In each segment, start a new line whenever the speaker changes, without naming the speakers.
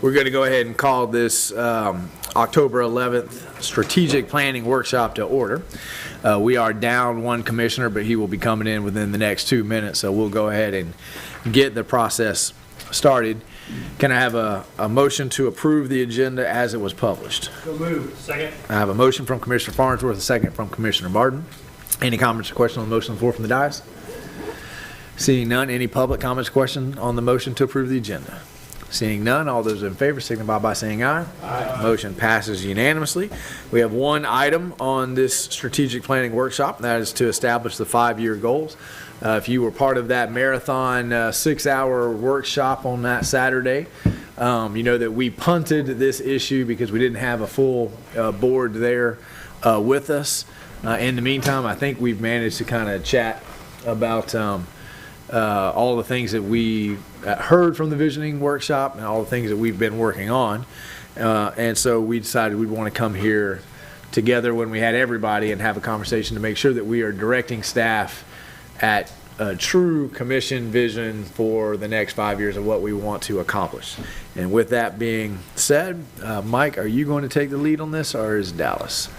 We're going to go ahead and call this October 11th Strategic Planning Workshop to order. We are down one commissioner, but he will be coming in within the next 2 minutes, so we'll go ahead and get the process started. Can I have a motion to approve the agenda as it was published?
So moved. Second.
I have a motion from Commissioner Farnsworth, a second from Commissioner Martin. Any comments or questions on the motion on the floor from the dais? Seeing none, any public comments or questions on the motion to approve the agenda? Seeing none, all those in favor signify by saying aye. Aye. Motion passes unanimously. We have one item on this strategic planning workshop, and that is to establish the 5-year goals. If you were part of that marathon 6-hour workshop on that Saturday, you know that we punted this issue because we didn't have a full board there with us. In the meantime, I think we've managed to kind of chat about all the things that we heard from the visioning workshop and all the things that we've been working on. And so we decided we'd want to come here together when we had everybody and have a conversation to make sure that we are directing staff at a true commission vision for the next 5 years of what we want to accomplish. And with that being said, Mike, are you going to take the lead on this, or is Dallas?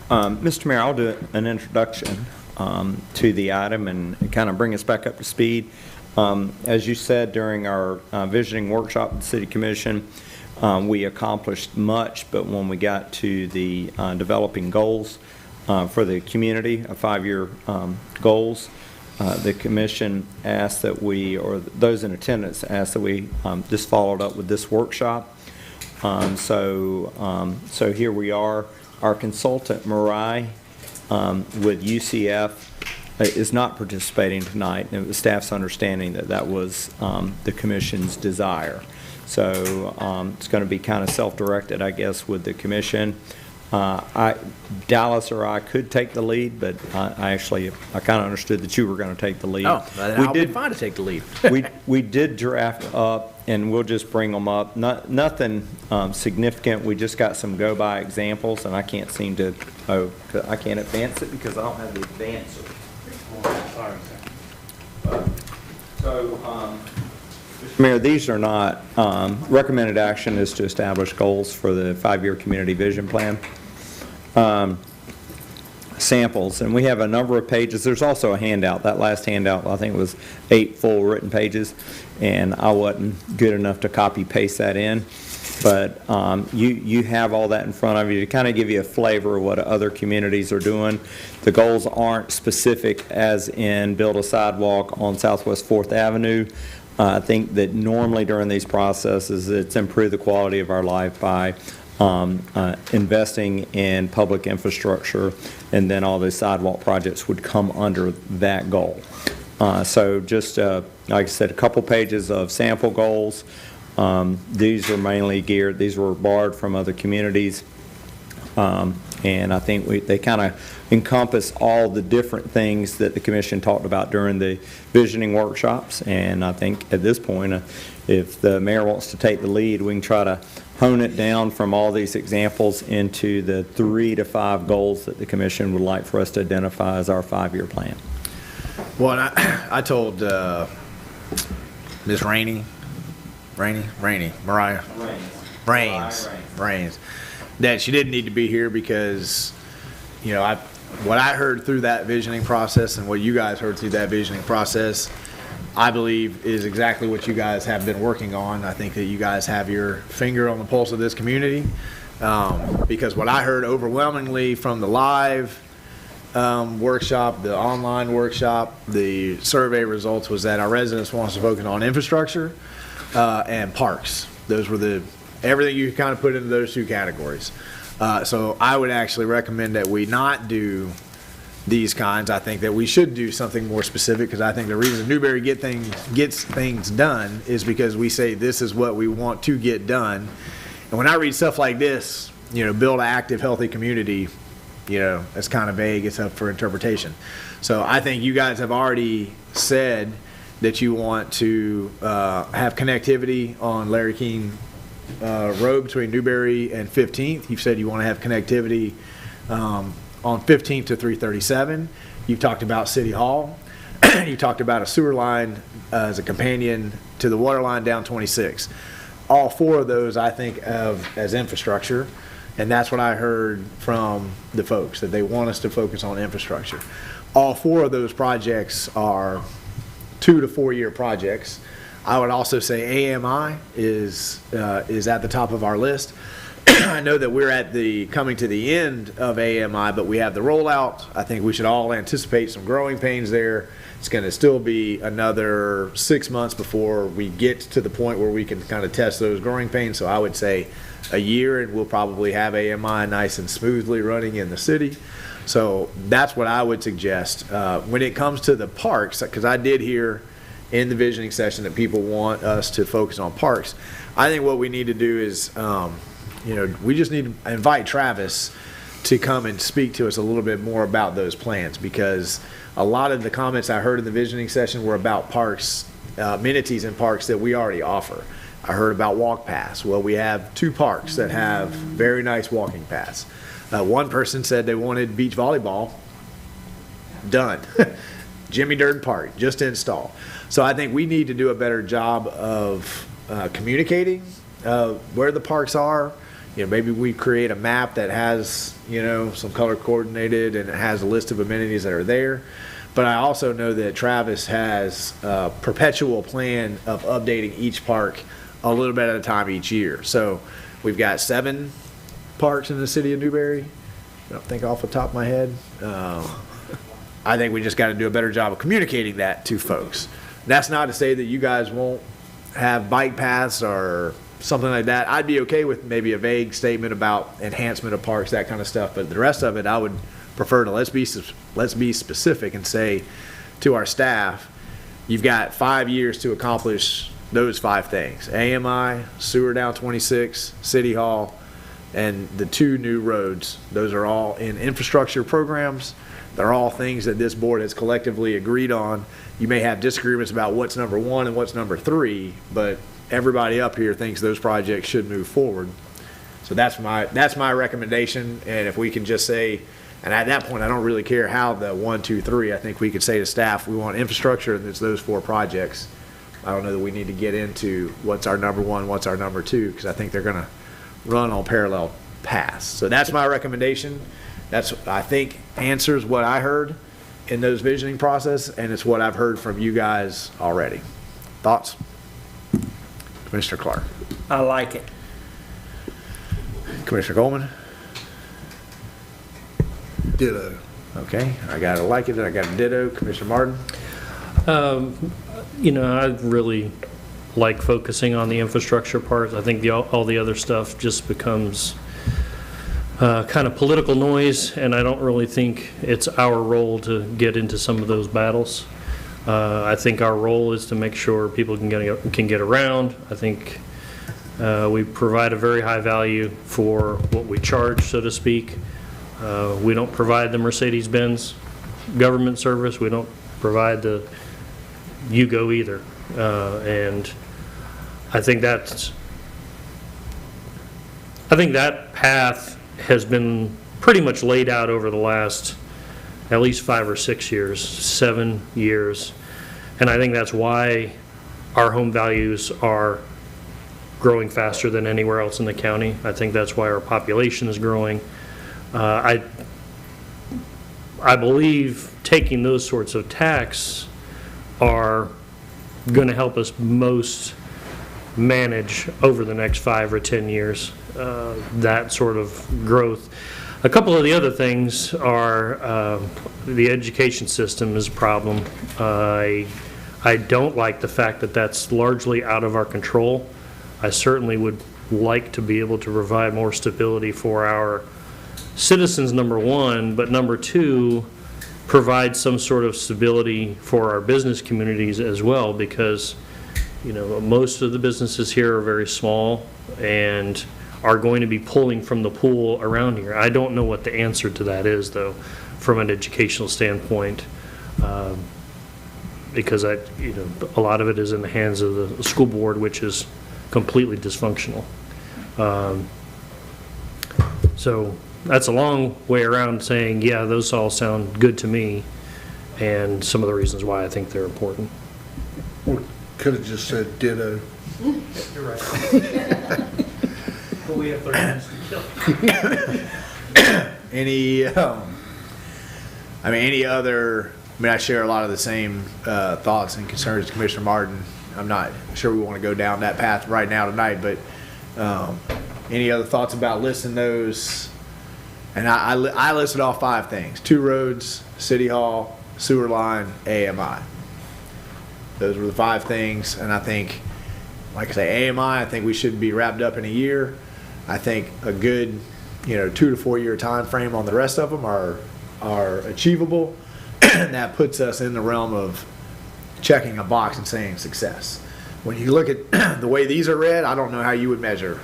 Mr. Mayor, I'll do an introduction to the item and kind of bring us back up to speed. As you said during our visioning workshop with the City Commission, we accomplished much, but when we got to the developing goals for the community, 5-year goals, the Commission asked that we, or those in attendance asked that we just followed up with this workshop. So here we are. Our consultant, Mariah, with UCF, is not participating tonight, and it was staff's understanding that that was the Commission's desire. So it's going to be kind of self-directed, I guess, with the Commission. Dallas or I could take the lead, but I kind of understood that you were going to take the lead.
Oh, I'll be fine to take the lead.
we did draft up, and we'll just bring them up. Nothing significant. We just got some go-by examples, and I can't seem to. I can't advance it because I don't have the advancer. So, Mr. Mayor, these are not recommended action is to establish goals for the 5-year community vision plan. Samples, and we have a number of pages. There's also a handout. That last handout, I think, was 8 full written pages, and I wasn't good enough to copy paste that in. But you have all that in front of you to kind of give you a flavor of what other communities are doing. The goals aren't specific as in build a sidewalk on Southwest 4th Avenue. I think that normally during these processes it's improve the quality of our life by investing in public infrastructure, and then all those sidewalk projects would come under that goal. So just, like I said, a couple pages of sample goals. These are mainly geared, these were borrowed from other communities, and I think they kind of encompass all the different things that the Commission talked about during the visioning workshops. And I think at this point, if the Mayor wants to take the lead, we can try to hone it down from all these examples into the 3 to 5 goals that the Commission would like for us to identify as our 5-year plan.
Well, I told Ms. Mariah Rains, that she didn't need to be here because, you know, what I heard through that visioning process and what you guys heard through that visioning process, I believe is exactly what you guys have been working on. I think that you guys have your finger on the pulse of this community, because what I heard overwhelmingly from the live workshop, the online workshop, the survey results was that our residents want us to focus on infrastructure and parks. Those were everything you kind of put into those 2 categories. So I would actually recommend that we not do these kinds. I think that we should do something more specific, because I think the reason Newberry gets things done is because we say this is what we want to get done. And when I read stuff like this, you know, build an active, healthy community, you know, it's kind of vague. It's up for interpretation. So I think you guys have already said that you want to have connectivity on Larry King Road between Newberry and 15th. You've said you want to have connectivity on 15th to 337. You've talked about City Hall. You talked about a sewer line as a companion to the water line down 26. all four of those I think of as infrastructure, and that's what I heard from the folks, that they want us to focus on infrastructure. All four of those projects are 2 to 4 year projects. I would also say AMI is at the top of our list. I know that we're coming to the end of AMI, but we have the rollout. I think we should all anticipate some growing pains there. It's going to still be another 6 months before we get to the point where we can kind of test those growing pains. So I would say a year, and we'll probably have AMI nice and smoothly running in the city. So that's what I would suggest. When it comes to the parks, because I did hear in the visioning session that people want us to focus on parks, I think what we need to do is, we just need to invite Travis to come and speak to us a little bit more about those plans, because a lot of the comments I heard in the visioning session were about parks, amenities in parks that we already offer. I heard about walk paths. Well, we have 2 parks that have very nice walking paths. One person said they wanted beach volleyball. Done. Jimmy Durden Park, just install. So I think we need to do a better job of communicating where the parks are. Maybe we create a map that has, some color coordinated, and it has a list of amenities that are there. But I also know that Travis has a perpetual plan of updating each park a little bit at a time each year. So we've got 7 parks in the city of Newberry. I don't think off the top of my head. I think we just got to do a better job of communicating that to folks. That's not to say that you guys won't have bike paths or something like that. I'd be okay with maybe a vague statement about enhancement of parks, that kind of stuff. But the rest of it, I would prefer to let's be specific and say to our staff, you've got 5 years to accomplish those 5 things: AMI, sewer down 26, City Hall, and the 2 new roads. Those are all in infrastructure programs. They're all things that this board has collectively agreed on. You may have disagreements about what's number 1 and what's number 3, but everybody up here thinks those projects should move forward. So that's my recommendation. And if we can just say, and at that point, I don't really care how the 1, 2, 3. I think we could say to staff, we want infrastructure, and it's those 4 projects. I don't know that we need to get into what's our number 1, what's our number 2, because I think they're going to run on parallel paths. So that's my recommendation. That's, I think, answers what I heard in those visioning process, and it's what I've heard from you guys already. Thoughts? Commissioner Clark.
I like it.
Commissioner Coleman.
Ditto.
Okay, I got to like it, I got a ditto. Commissioner Martin.
I really like focusing on the infrastructure part. I think all the other stuff just becomes kind of political noise, and I don't really think it's our role to get into some of those battles. I think our role is to make sure people can get around. I think we provide a very high value for what we charge, so to speak. We don't provide the Mercedes-Benz government service. We don't provide the UGO either. And I think that path has been pretty much laid out over the last at least 5 or 6 years, 7 years. And I think that's why our home values are growing faster than anywhere else in the county. I think that's why our population is growing. I believe taking those sorts of tacks are going to help us most manage over the next 5 or 10 years that sort of growth. A couple of the other things are the education system is a problem. I don't like the fact that that's largely out of our control. I certainly would like to be able to provide more stability for our citizens, number 1, but number 2, provide some sort of stability for our business communities as well, because most of the businesses here are very small and are going to be pulling from the pool around here. I don't know what the answer to that is, though, from an educational standpoint, because a lot of it is in the hands of the school board, which is completely dysfunctional. So that's a long way around saying, yeah, those all sound good to me, and some of the reasons why I think they're important.
Well,
Could have just said ditto.
You're right. But we have 30 minutes to kill.
Any, any other, I share a lot of the same thoughts and concerns as Commissioner Martin. I'm not sure we want to go down that path right now tonight, but any other thoughts about listing those? And I listed all 5 things: 2 roads, City Hall, sewer line, AMI. Those were the 5 things, and I think, like I say, AMI, I think we should be wrapped up in a year. I think a good, 2 to 4 year time frame on the rest of them are achievable. And that puts us in the realm of checking a box and saying success. When you look at the way these are read, I don't know how you would measure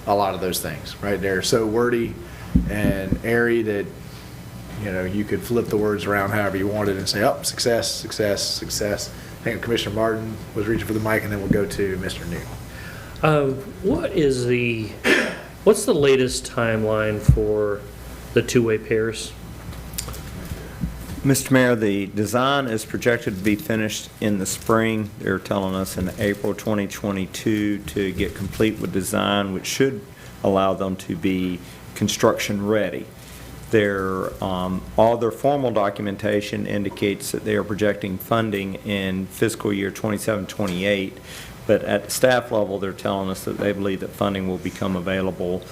a lot of those things, right? They're so wordy and airy that, you could flip the words around however you wanted and say, oh, success, success, success. I think Commissioner Martin was reaching for the mic, and then we'll go to Mr. New.
What's the latest timeline for the two-way pairs?
Mr. Mayor, the design is projected to be finished in the spring. They're telling us in April 2022 to get complete with design, which should allow them to be construction ready. All their formal documentation indicates that they are projecting funding in fiscal year 27-28, but at the staff level, they're telling us that they believe that funding will become available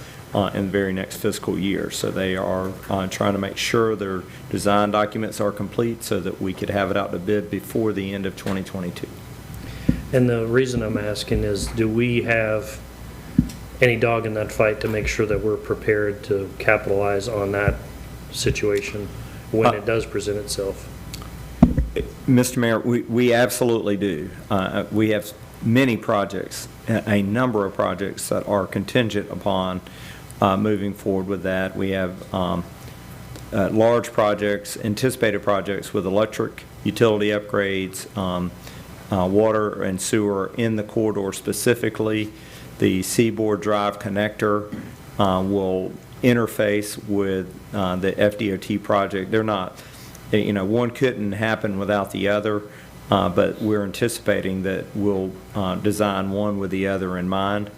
in the very next fiscal year. So they are trying to make sure their design documents are complete so that we could have it out to bid before the end of 2022.
And the reason I'm asking is, do we have any dog in that fight to make sure that we're prepared to capitalize on that situation when it does present itself?
Mr. Mayor, we absolutely do. We have many projects, a number of projects that are contingent upon moving forward with that. We have large projects, anticipated projects with electric, utility upgrades, water and sewer in the corridor specifically. The Seaboard Drive connector will interface with the FDOT project. They're not, one couldn't happen without the other, but we're anticipating that we'll design one with the other in mind.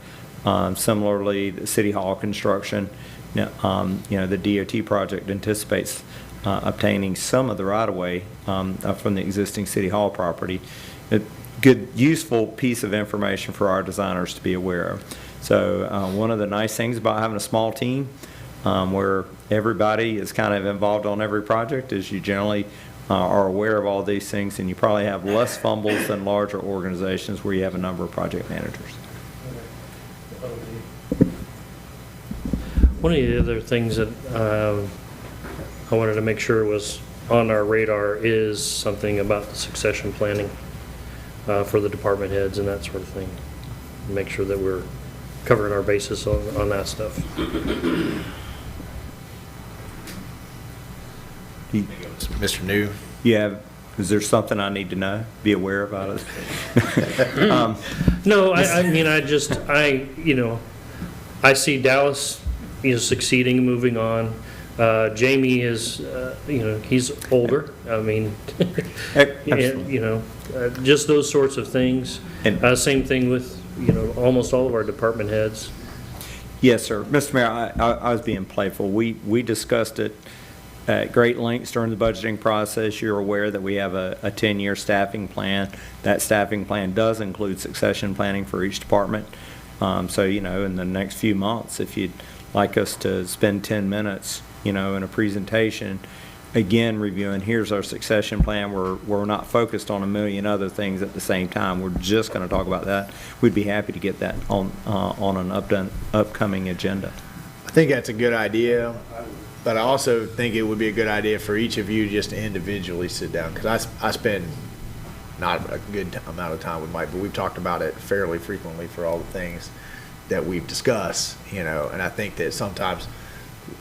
Similarly, the City Hall construction, the DOT project anticipates obtaining some of the right-of-way from the existing City Hall property. A good, useful piece of information for our designers to be aware of. So one of the nice things about having a small team where everybody is kind of involved on every project is you generally are aware of all these things, and you probably have less fumbles than larger organizations where you have a number of project managers.
One of the other things that I wanted to make sure was on our radar is something about the succession planning for the department heads and that sort of thing. Make sure that we're covering our bases on that stuff.
Mr. New.
Is there something I need to know, be aware about it?
No, I see Dallas, succeeding, moving on. Jamie is, he's older. Just those sorts of things.
And
same thing with, almost all of our department heads.
yes, sir. Mr. Mayor, I was being playful. We discussed it at great lengths during the budgeting process. You're aware that we have a 10-year staffing plan. That staffing plan does include succession planning for each department. So, in the next few months, if you'd like us to spend 10 minutes, in a presentation, again, reviewing, here's our succession plan. We're not focused on a million other things at the same time. We're just going to talk about that. We'd be happy to get that on an upcoming agenda.
I think that's a good idea, but I also think it would be a good idea for each of you just to individually sit down, because I spend not a good amount of time with Mike, but we've talked about it fairly frequently for all the things that we've discussed, and I think that sometimes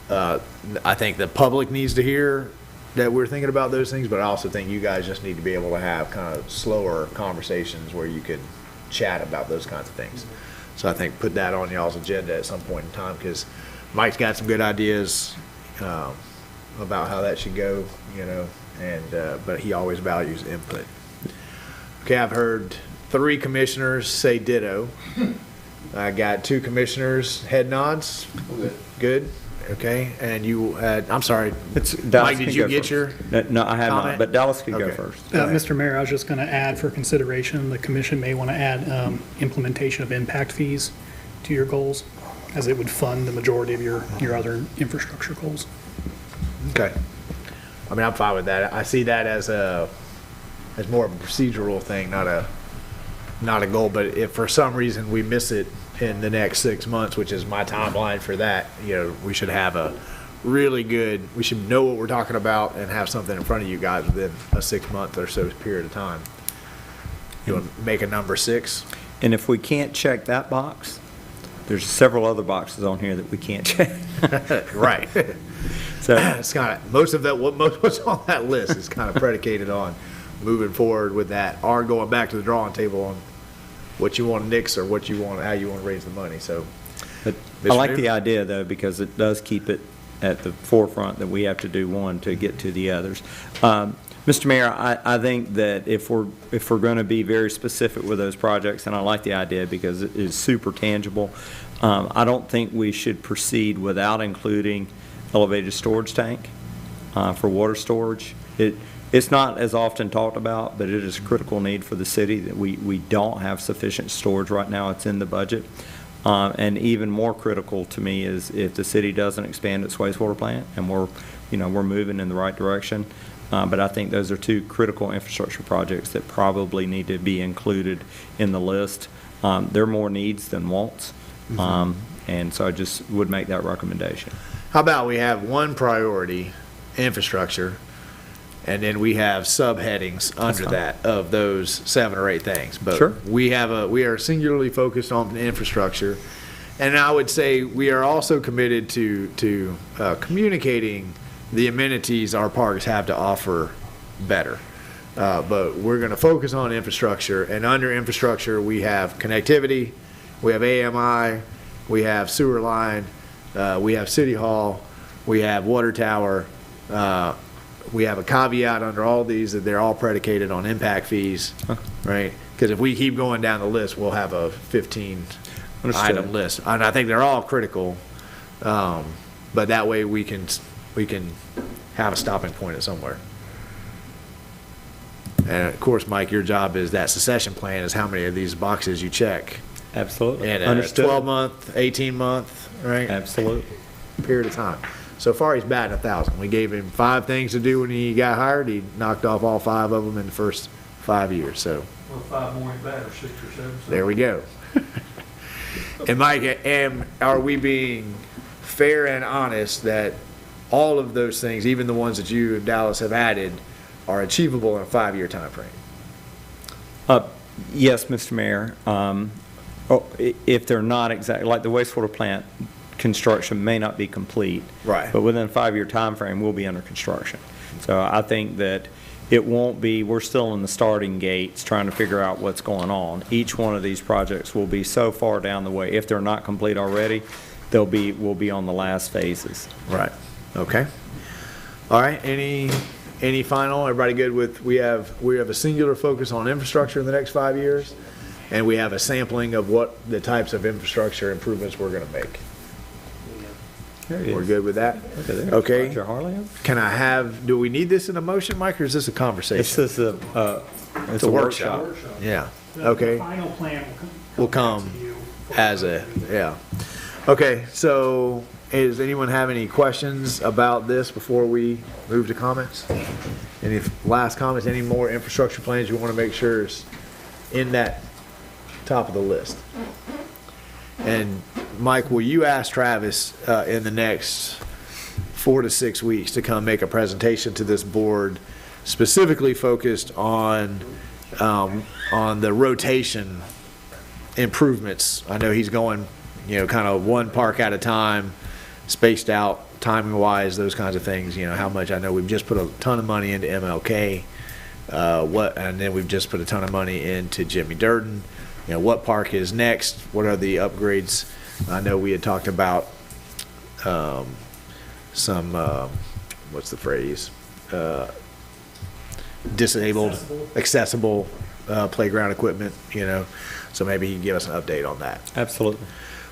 I think the public needs to hear that we're thinking about those things, but I also think you guys just need to be able to have kind of slower conversations where you could chat about those kinds of things. So I think put that on y'all's agenda at some point in time, because Mike's got some good ideas about how that should go, but he always values input. Okay, I've heard 3 commissioners say ditto. I got 2 commissioners, head nods. Good, okay, and you had, I'm sorry, Mike, did you get your?
No, I have not,
comment?
but Dallas could go
Okay.
first.
Go ahead.
Mr. Mayor, I was just going to add for consideration, the commission may want to add implementation of impact fees to your goals, as it would fund the majority of your other infrastructure goals.
Okay. I mean, I'm fine with that. I see that as more of a procedural thing, not a goal. But if for some reason we miss it in the next 6 months, which is my timeline for that, we should have a really good, we should know what we're talking about and have something in front of you guys within a 6-month or so period of time. You want to make a number 6?
And if we can't check that box, there's several other boxes on here that we can't check.
Right.
So,
It's kind of, most of that, what's on that list is kind of predicated on moving forward with that, or going back to the drawing table on what you want to nix or what you want, how you want to raise the money, so.
but I
Mr.
like
Newberry?
the idea, though, because it does keep it at the forefront that we have to do one to get to the others. Mr. Mayor, I think that if we're going to be very specific with those projects, and I like the idea because it is super tangible, I don't think we should proceed without including elevated storage tank for water storage. It's not as often talked about, but it is a critical need for the city that we don't have sufficient storage right now. It's in the budget. And even more critical to me is if the city doesn't expand its wastewater plant and we're moving in the right direction. But I think those are 2 critical infrastructure projects that probably need to be included in the list. There are more needs than wants. And so I just would make that recommendation.
How about we have one priority, infrastructure, and then we have subheadings under
fine.
that of those 7 or 8 things. But
Sure.
we are singularly focused on infrastructure. And I would say we are also committed to communicating the amenities our parks have to offer better. But we're going to focus on infrastructure, and under infrastructure, we have connectivity, we have AMI, we have sewer line, we have city hall, we have water tower, we have a caveat under all these that they're all predicated on impact fees, right? Because if we keep going down the list, we'll have a 15 item list. And I think they're all critical, but that way we can have a stopping point at somewhere. And of course, Mike, your job is that succession plan is how many of these boxes you check
Absolutely.
in a
Understood.
12-month, 18-month, right?
Absolutely.
Period of time. So far, he's batting 1,000. We gave him 5 things to do when he got hired. He knocked off all 5 of them in the first 5 years. So
Well, 5 more ain't bad, or 6 or 7. So.
there we go. And Mike, are we being fair and honest that all of those things, even the ones that you and Dallas have added, are achievable in a 5-year time frame?
Yes, Mr. Mayor. If they're not exactly, like the wastewater plant construction may not be complete.
Right.
But within a 5-year time frame, we'll be under construction. So I think that it won't be, we're still in the starting gates trying to figure out what's going on. Each one of these projects will be so far down the way. If they're not complete already, we'll be on the last phases.
Right. Okay. All right. Any final? Everybody good with, we have a singular focus on infrastructure in the next 5 years, and we have a sampling of what the types of infrastructure improvements we're going to make. We're good with that? Okay.
Roger Harley?
Can I have, do we need this in a motion, Mike, or is this a
This
conversation?
is it's a workshop.
Yeah.
The
Okay.
final plan
Will come
back to you
as a, yeah. Okay, so does anyone have any questions about this before we move to comments? Any last comments, any more infrastructure plans you want to make sure is in that top of the list? And Mike, will you ask Travis in the next 4 to 6 weeks to come make a presentation to this board specifically focused on the rotation improvements? I know he's going, kind of one park at a time, spaced out, timing wise, those kinds of things. How much, I know we've just put a ton of money into MLK, and then we've just put a ton of money into Jimmy Durden. What park is next? What are the upgrades? I know we had talked about some, what's the phrase? Disabled, accessible playground equipment, so maybe he can give us an update on that.
Absolutely.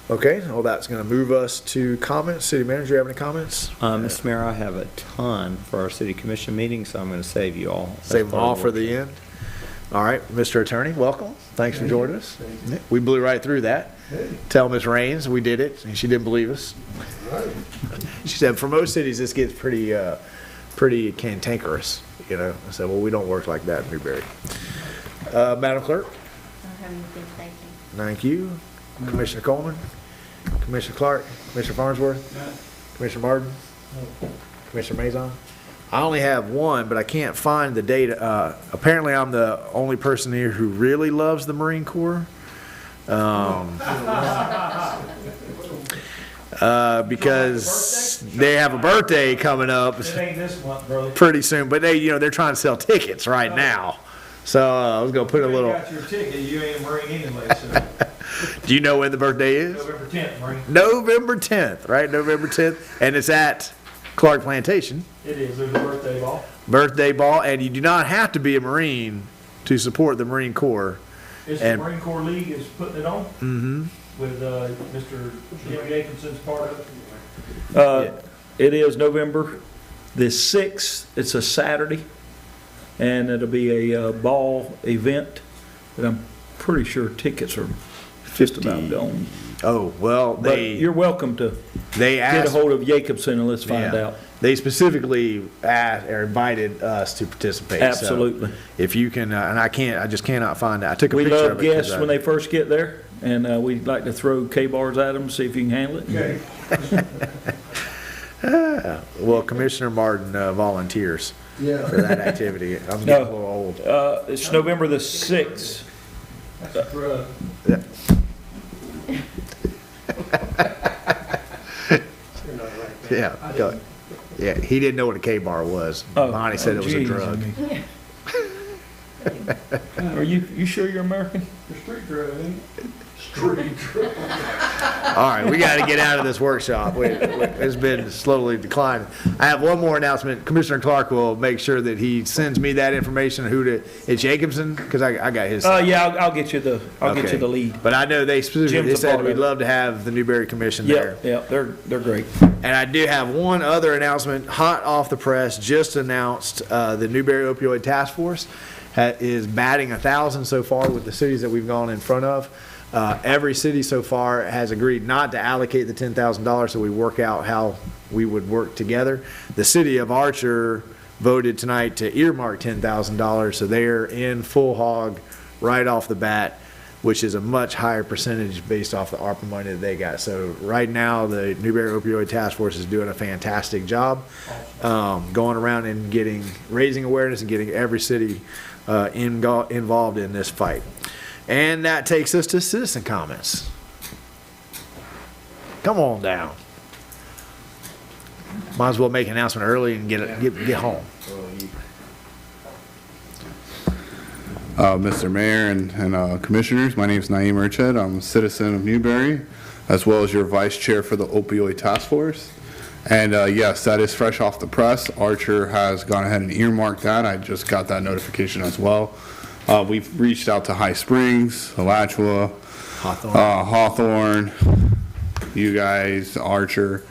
Okay, well, that's gonna move us to comments. City manager, you have any comments?
Mr. Mayor, I have a ton for our city commission meeting, so I'm going to save you all.
Save them all for the end? All right, Mr. Attorney, welcome. Thanks for joining us. We blew right through that. Tell Ms. Raines we did it, and she didn't believe us. She said, for most cities, this gets pretty cantankerous, I said, well, we don't work like that in Newberry. Madam Clerk?
I don't have anything, thank you.
Thank you. Commissioner Coleman? Commissioner Clark? Commissioner Farnsworth? Commissioner Martin? Commissioner Mazon? I only have one, but I can't find the data. Apparently, I'm the only person here who really loves the Marine Corps. Because they have a birthday coming up
It ain't this month, brother.
pretty soon, but they're trying to sell tickets right now. So I was gonna put a
You
little,
got your ticket, you ain't a Marine anyway, so
do you know when the birthday is?
November 10th, Marine.
November 10th, right? November 10th, and it's at Clark Plantation.
It is, there's a birthday ball.
Birthday ball, and you do not have to be a Marine to support the Marine Corps.
It's the
And-
Marine Corps League is putting it on with Mr. Jim Jacobson's part of it.
It is November the 6th. It's a Saturday, and it'll be a ball event. But I'm pretty sure tickets are just about gone.
Oh, well,
But you're welcome to
they
get a
asked,
hold of Jacobson and let's find
yeah,
out.
they specifically asked or invited us to participate. So
Absolutely.
if you can, and I just cannot find it. I took a
We
picture
love
of it. 'cause
guests when they first get there, and we'd like to throw K-bars at them, see if you can handle it.
Okay.
Well, Commissioner Martin volunteers for that activity. I'm getting a little old.
It's November the 6th.
That's a drug.
Yeah, go. Yeah, he didn't know what a K-bar was.
Oh,
Bonnie said it was a
geez.
drug.
Are you sure you're American?
The street drug, ain't it? Street drug.
All right, we got to get out of this workshop. It's been slowly declining. I have one more announcement. Commissioner Clark will make sure that he sends me that information, it's Jacobson, because I got his.
Yeah, I'll get you the, get
Okay.
you the lead.
But I know they specifically
Jim's a
said
part of
we'd
it.
love to have the Newberry Commission there.
Yeah, they're great.
And I do have one other announcement, hot off the press, just announced, the Newberry Opioid Task Force is batting 1,000 so far with the cities that we've gone in front of. Every city so far has agreed not to allocate the $10,000, so we work out how we would work together. The city of Archer voted tonight to earmark $10,000, so they're in full hog right off the bat, which is a much higher percentage based off the ARPA money that they got. So right now, the Newberry Opioid Task Force is doing a fantastic job, going around and raising awareness and getting every city involved in this fight. And that takes us to citizen comments. Come on down. Might as well make an announcement early and get home.
Mr. Mayor and Commissioners, my name is Naeem Urched. I'm a citizen of Newberry, as well as your Vice Chair for the Opioid Task Force. And yes, that is fresh off the press. Archer has gone ahead and earmarked that. I just got that notification as well. We've reached out to High Springs, Alachua, Hawthorne, you guys, Archer,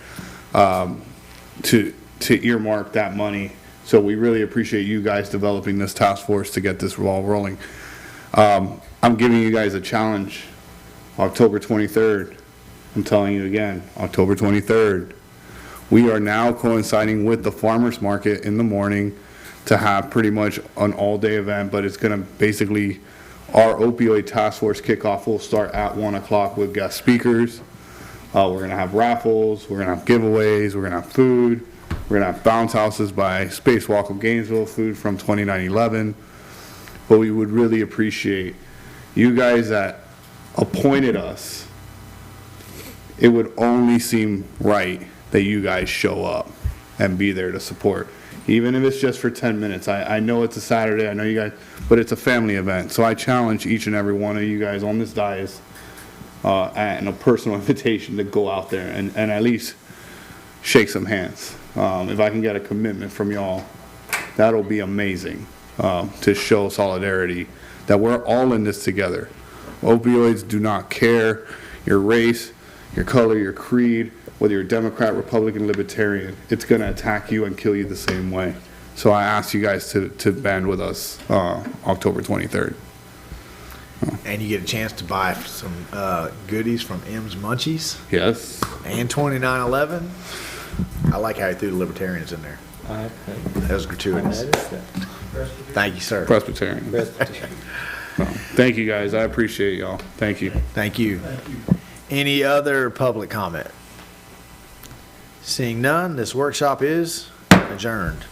to earmark that money. So we really appreciate you guys developing this task force to get this ball rolling. I'm giving you guys a challenge, October 23rd. I'm telling you again, October 23rd. We are now coinciding with the farmers market in the morning to have pretty much an all-day event, but it's gonna basically, our opioid task force kickoff will start at 1 o'clock with guest speakers. We're gonna have raffles, we're gonna have giveaways, we're gonna have food, we're gonna have bounce houses by Spacewalk of Gainesville, food from 2911. But we would really appreciate you guys that appointed us. It would only seem right that you guys show up and be there to support. Even if it's just for 10 minutes. I know it's a Saturday, I know you guys, but it's a family event. So I challenge each and every one of you guys on this dais and a personal invitation to go out there and at least shake some hands. If I can get a commitment from y'all, that'll be amazing to show solidarity that we're all in this together. Opioids do not care your race, your color, your creed, whether you're Democrat, Republican, Libertarian. It's going to attack you and kill you the same way. So I ask you guys to band with us October 23rd.
And you get a chance to buy some goodies from M's Munchies
Yes.
and 2911. I like how you threw the libertarians in there. That was gratuitous. Thank you, sir.
Presbyterian. So, thank you, guys. I appreciate y'all. Thank you.
Thank you. Any other public comment? Seeing none, this workshop is adjourned.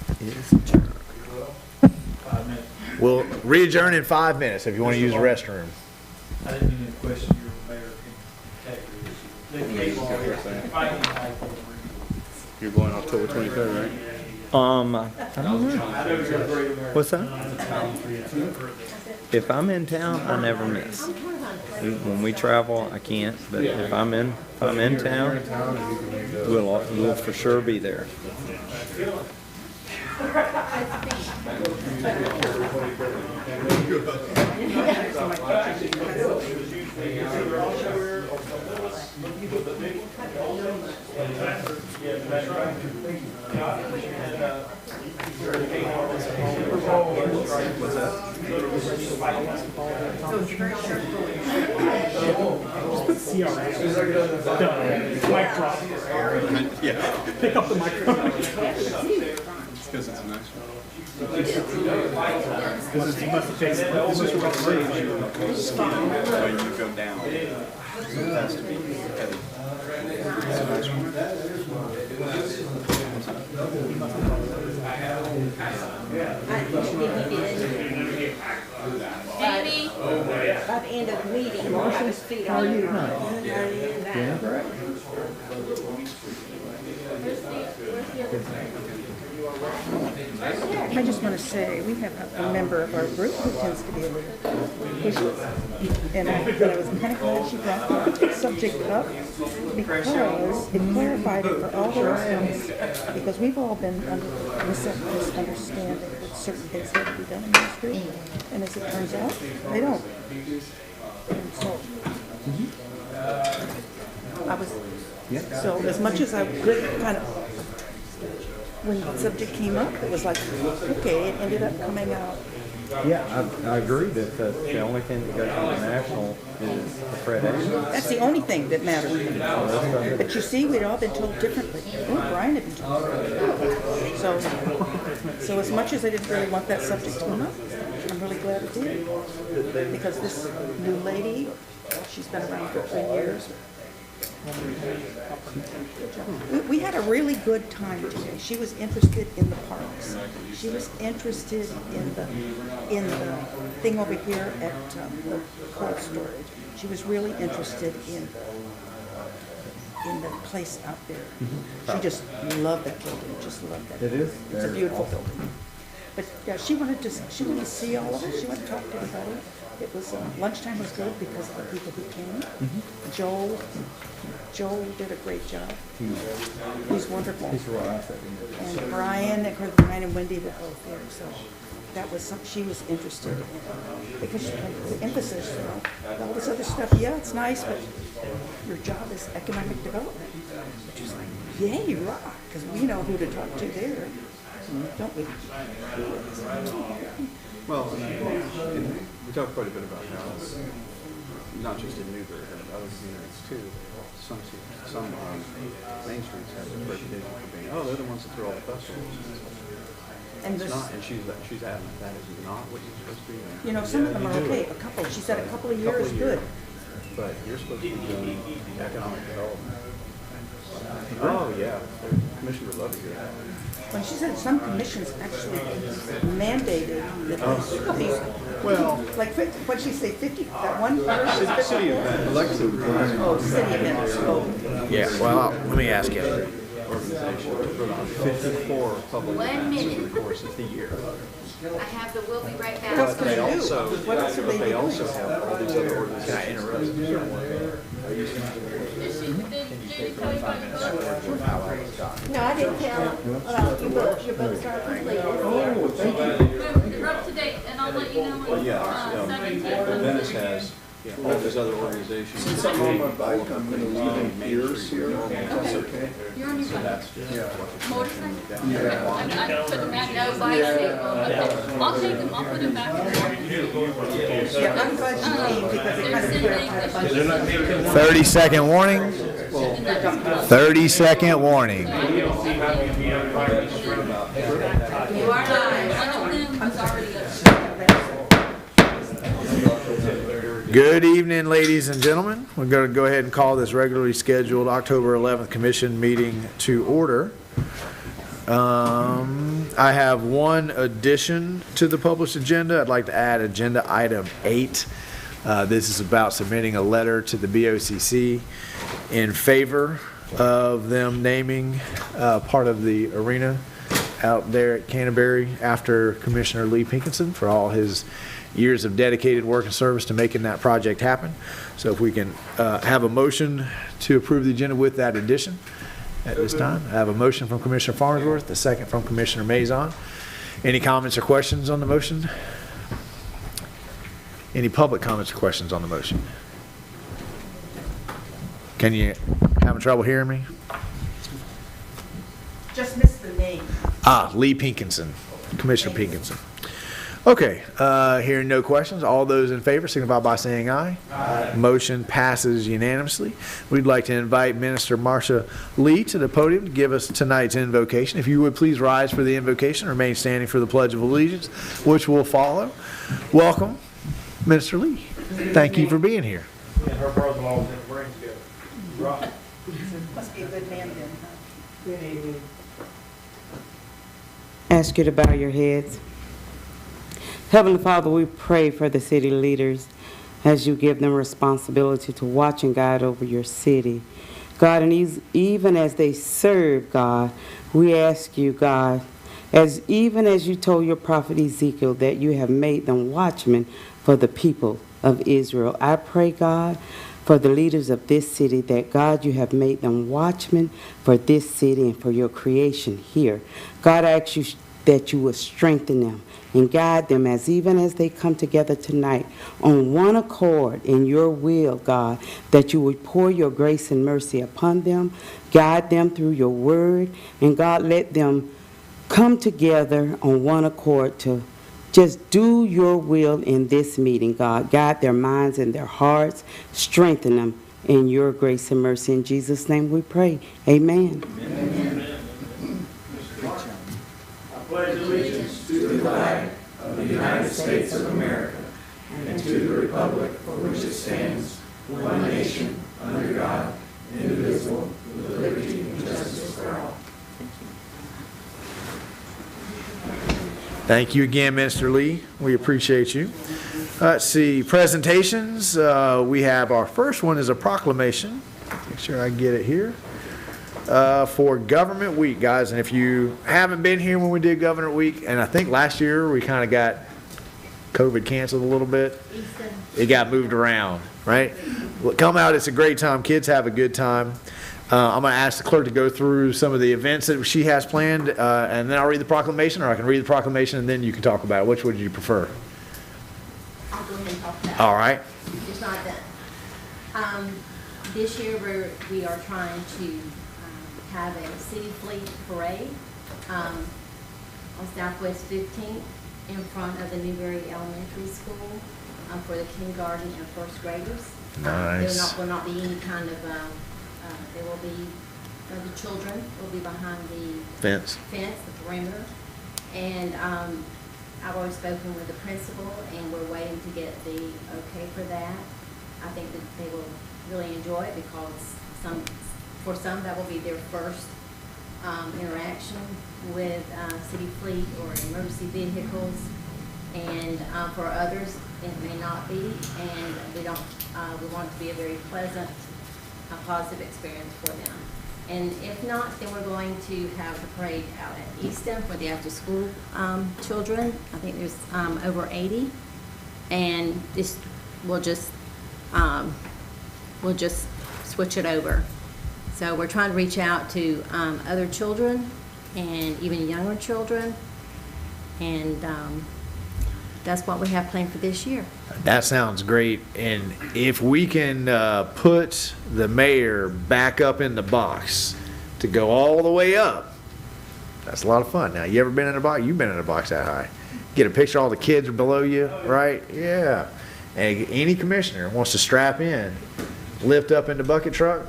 We'll re-adjourn in 5 minutes if you want to use the restroom.
I didn't mean to question your mayor integrity.
You're going October 23rd, right?
I don't know. What's that? If I'm in town, I never miss. When we travel, I can't, but if I'm in town, we'll for sure be there.
Mic drop. Pick up the microphone.
Because it's a nice one.
When you go down, it has to be heavy.
Amy? By the end of the meeting, we'll have his feet on.
I just want to say, we have a member of our group who tends to be a little pushy. And I was kind of glad she brought that subject up because it clarified it for all of us. Because we've all been under misunderstanding that certain things have to be done in ministry. And as it turns out, they don't. And so, so as much as I kind of, when the subject came up, it was like, okay, it ended up coming out.
Yeah, I agree that the only thing that goes international is the Fred A.
That's the only thing that mattered. But you see, we'd all been told differently. Oh, Brian had been told differently. So as much as I didn't really want that subject to come up, I'm really glad it did. Because this new lady, she's been around for 3 years. We had a really good time today. She was interested in the parks. She was interested in the thing over here at the cold storage. She was really interested in the place out there. She just loved that building. Just loved that.
It is.
It's a beautiful building. But yeah, she wanted to see all of it. She wanted to talk to everybody. It was lunchtime was good because of the people who came. Joel did a great job. He's wonderful.
He's a real asset.
And Brian and Wendy were both there, so that was something she was interested in. Because the emphasis, all this other stuff, yeah, it's nice, but your job is economic development. Which is like, yeah, you rock, because we know who to talk to there, don't we?
Well, we talked quite a bit about how it's not just in Newberry, but other communities too. Some main streets have a reputation for being, oh, they're the ones that throw all the festivals.
And
It's not, and she's adamant that is not what you're supposed to be doing.
you know, some of them are okay, a couple, she said a couple of years, good.
But you're supposed to be doing economic development. Oh, yeah, the commission would love to hear that.
When she said some commissions actually mandated that these,
Well,
like, what'd she say, 50, that one person is 50?
city event, elected
Oh, city events, oh.
Yeah, well, let me ask you.
organization put on 54 public
1
events
minute.
over the course of the year.
I have the will be right
What else
back.
can
They
they do?
also,
What else are
but they
they
also
doing?
have all these other organizations.
No, I didn't tell about your book. Your book's not completed.
We're up to date, and I'll let let you know.
Well, yeah, but Venice has, all these other organizations.
Since I'm on my bike, I'm gonna leave my ears here. That's okay. You're on your bike.
Yeah.
Motorcycle?
Yeah.
I put them back, no bicycle. Okay. I'll take them, I'll put them back.
Yeah, I'm glad you came because it kind of clarified a bunch of stuff.
30-second warning. 30-second warning.
You are live. One of them was already up.
Good evening, ladies and gentlemen. We're going to go ahead and call this regularly scheduled October 11th commission meeting to order. I have one addition to the published agenda. I'd like to add agenda item 8. This is about submitting a letter to the BOCC in favor of them naming part of the arena out there at Canterbury after Commissioner Lee Pinkinson for all his years of dedicated work and service to making that project happen. So if we can have a motion to approve the agenda with that addition at this time. I have a motion from Commissioner Farnsworth, the second from Commissioner Mazon. Any comments or questions on the motion? Any public comments or questions on the motion? Can you having trouble hearing me?
Just missed the name.
Lee Pinkinson, Commissioner Pinkinson. Okay, hearing no questions, all those in favor signify by saying aye. Aye. Motion passes unanimously. We'd like to invite Minister Marsha Lee to the podium to give us tonight's invocation. If you would please rise for the invocation, remain standing for the Pledge of Allegiance, which will follow. Welcome, Minister Lee. Thank you for being here.
And her brother-in-law was in the brain together. Right.
Must be a good man then, huh?
Good evening.
Ask you to bow your heads. Heavenly Father, we pray for the city leaders as you give them responsibility to watch and guide over your city. God, and even as they serve, God, we ask you, God, even as you told your prophet Ezekiel that you have made them watchmen for the people of Israel. I pray, God, for the leaders of this city, that, God, you have made them watchmen for this city and for your creation here. God, I ask you that you will strengthen them and guide them even as they come together tonight on one accord in your will, God, that you would pour your grace and mercy upon them, guide them through your word, and God, let them come together on one accord to just do your will in this meeting, God. Guide their minds and their hearts, strengthen them in your grace and mercy. In Jesus' name we pray. Amen.
Amen.
Pledge allegiance
to the flag of the United States of America and to the republic for which it stands, one nation, under God, indivisible, with liberty and justice for all.
Thank you again, Minister Lee. We appreciate you. Let's see, presentations. We have our first one is a proclamation. Make sure I get it here. For Government Week, guys. And if you haven't been here when we did Government Week, and I think last year we kind of got COVID canceled a little bit. It got moved around, right? Well, come out. It's a great time. Kids have a good time. I'm going to ask the clerk to go through some of the events that she has planned, and then I'll read the proclamation, or I can read the proclamation and then you can talk about it. Which would you prefer?
I'll go ahead and talk about it.
All right.
It's not done. This year, we are trying to have a city fleet parade on Southwest 15th in front of the Newberry Elementary School for the kindergarten and first graders.
Nice.
There will not be any kind of, there will be, the children will be behind the
Fence,
the perimeter. And I've already spoken with the principal, and we're waiting to get the okay for that. I think that they will really enjoy it because for some, that will be their first interaction with city fleet or emergency vehicles, and for others, it may not be. And we want it to be a very pleasant, positive experience for them. And if not, then we're going to have the parade out at Easton for the after-school children. I think there's over 80, and we'll just switch it over. So we're trying to reach out to other children and even younger children, and that's what we have planned for this year.
That sounds great, and if we can put the mayor back up in the box to go all the way up, that's a lot of fun. Now, you ever been in a box? You've been in a box that high. Get a picture of all the kids below you, right? Yeah. And any commissioner wants to strap in, lift up in the bucket truck,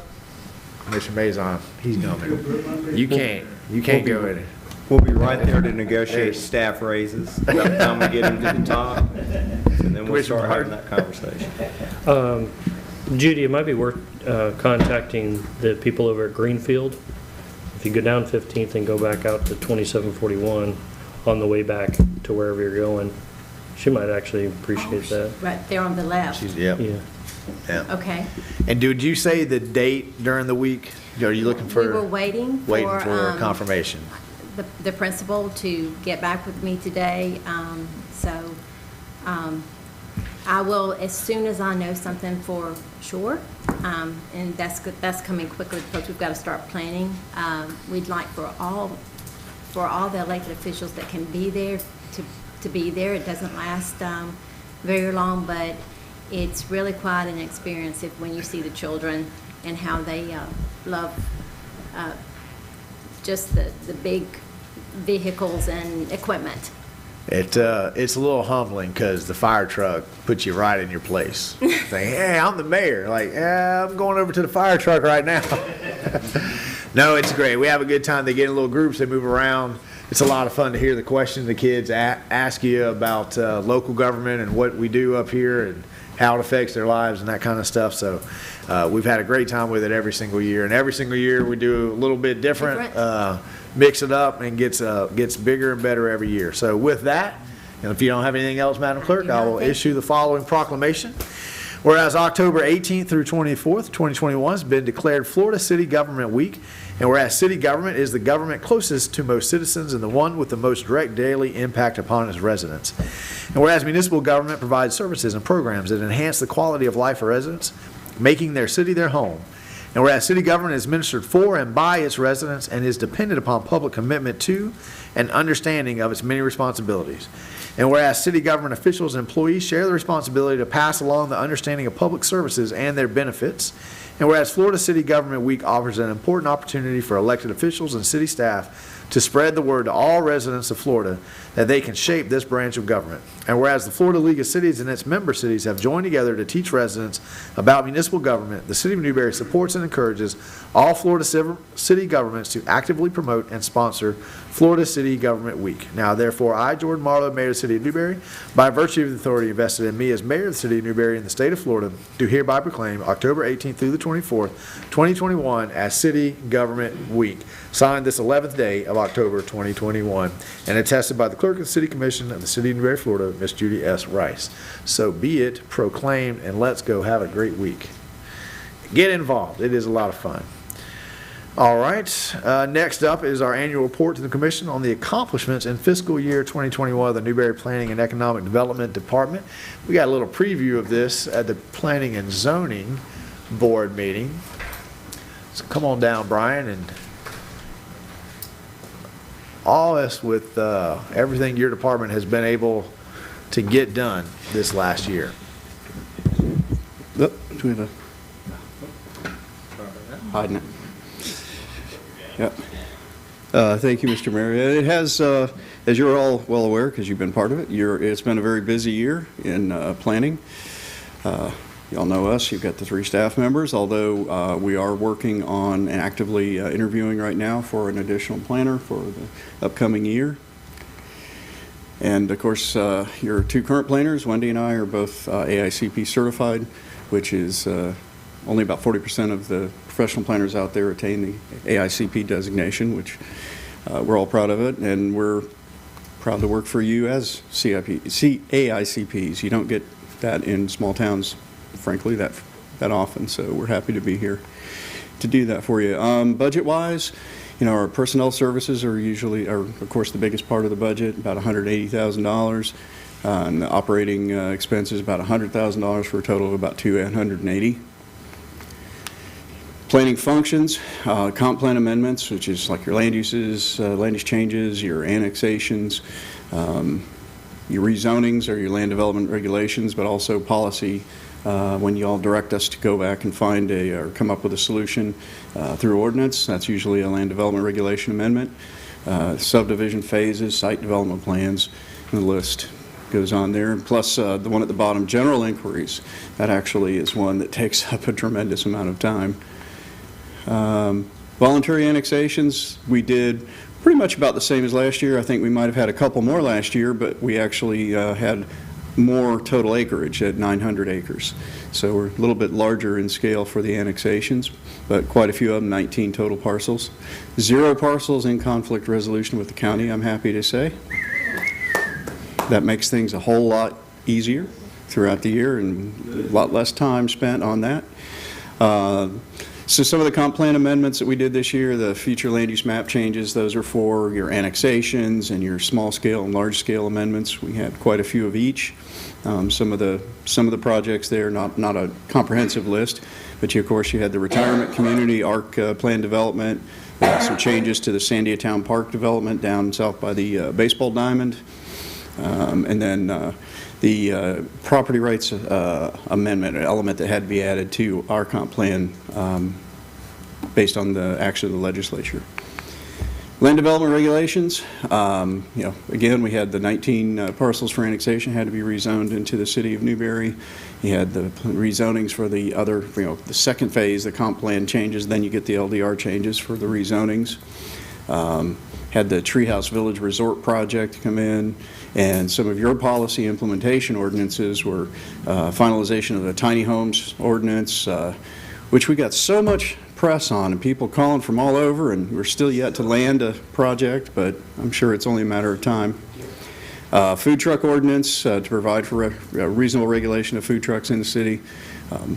Commissioner Mazon, he's coming. You can't go in it.
We'll be right there to negotiate staff raises by the time we get them to the top, and then we'll start having that conversation.
Judy, it might be worth contacting the people over at Greenfield. If you go down 15th and go back out to 2741 on the way back to wherever you're going, she might actually appreciate that.
Right there on the left.
Yep.
Yeah.
Yeah.
Okay.
And did you say the date during the week? Are you looking for?
We were waiting for
confirmation.
the principal to get back with me today. I will, as soon as I know something for sure, and that's coming quickly because we've got to start planning. We'd like for all the elected officials that can be there to be there. It doesn't last very long, but it's really quite an experience when you see the children and how they love just the big vehicles and equipment.
It's a little humbling because the fire truck puts you right in your place. Saying, hey, I'm the mayor. Like, yeah, I'm going over to the fire truck right now. No, it's great. We have a good time. They get in little groups. They move around. It's a lot of fun to hear the questions the kids ask you about local government and what we do up here and how it affects their lives and that kind of stuff. So we've had a great time with it every single year. And every single year we do a little bit different. Mix it up and gets bigger and better every year. So with that, and if you don't have anything else, Madam Clerk, I will issue the following proclamation. Whereas October 18th through 24th, 2021 has been declared Florida City Government Week, and whereas city government is the government closest to most citizens and the one with the most direct daily impact upon its residents. And whereas municipal government provides services and programs that enhance the quality of life for residents, making their city their home. And whereas city government is administered for and by its residents and is dependent upon public commitment to and understanding of its many responsibilities. And whereas city government officials and employees share the responsibility to pass along the understanding of public services and their benefits. And whereas Florida City Government Week offers an important opportunity for elected officials and city staff to spread the word to all residents of Florida that they can shape this branch of government. And whereas the Florida League of Cities and its member cities have joined together to teach residents about municipal government, the City of Newberry supports and encourages all Florida city governments to actively promote and sponsor Florida City Government Week. Now, therefore, I, Jordan Marlowe, Mayor of the City of Newberry, by virtue of the authority invested in me as Mayor of the City of Newberry in the state of Florida, do hereby proclaim October 18th through the 24th, 2021 as City Government Week. Signed this 11th day of October 2021 and attested by the Clerk of the City Commission of the City of Newberry, Florida, Miss Judy S. Rice. So be it proclaimed, and let's go have a great week. Get involved. It is a lot of fun. All right. Next up is our annual report to the Commission on the accomplishments in fiscal year 2021 of the Newberry Planning and Economic Development Department. We got a little preview of this at the Planning and Zoning Board meeting. So come on down, Brian, and awe us with everything your department has been able to get done this last year.
Hiding it. Yep. Thank you, Mr. Mayor. It has, as you're all well aware, because you've been part of it, it's been a very busy year in planning. Y'all know us. You've got the 3 staff members, although we are working on and actively interviewing right now for an additional planner for the upcoming year. And, of course, your 2 current planners, Wendy and I, are both AICP certified, which is only about 40% of the professional planners out there attain the AICP designation, which we're all proud of it, and we're proud to work for you as AICPs. You don't get that in small towns, frankly, that often, so we're happy to be here to do that for you. Budget-wise, you know, our personnel services are of course, the biggest part of the budget, about $180,000, and the operating expenses about $100,000 for a total of about $280,000. Planning functions, comp plan amendments, which is like your land uses, land use changes, your annexations, your rezonings or your land development regulations, but also policy when you all direct us to go back and find or come up with a solution through ordinance. That's usually a land development regulation amendment. Subdivision phases, site development plans, and the list goes on there. Plus the one at the bottom, general inquiries. That actually is one that takes up a tremendous amount of time. Voluntary annexations, we did pretty much about the same as last year. I think we might have had a couple more last year, but we actually had more total acreage at 900 acres. So we're a little bit larger in scale for the annexations, but quite a few of them, 19 total parcels. 0 parcels in conflict resolution with the county, I'm happy to say. That makes things a whole lot easier throughout the year and a lot less time spent on that. So some of the comp plan amendments that we did this year, the future land use map changes, those are for your annexations and your small scale and large scale amendments. We had quite a few of each. Some of the projects there, not a comprehensive list, but of course you had the retirement community ARC plan development, some changes to the Sandia Town Park development down south by the baseball diamond, and then the property rights amendment, an element that had to be added to our comp plan based on the action of the legislature. Land development regulations, again, we had the 19 parcels for annexation had to be rezoned into the city of Newberry. You had the rezonings for the other, the second phase, the comp plan changes, then you get the LDR changes for the rezonings. Had the Treehouse Village Resort project come in, and some of your policy implementation ordinances were finalization of the tiny homes ordinance, which we got so much press on and people calling from all over, and we're still yet to land a project, but I'm sure it's only a matter of time. Food truck ordinance to provide for reasonable regulation of food trucks in the city,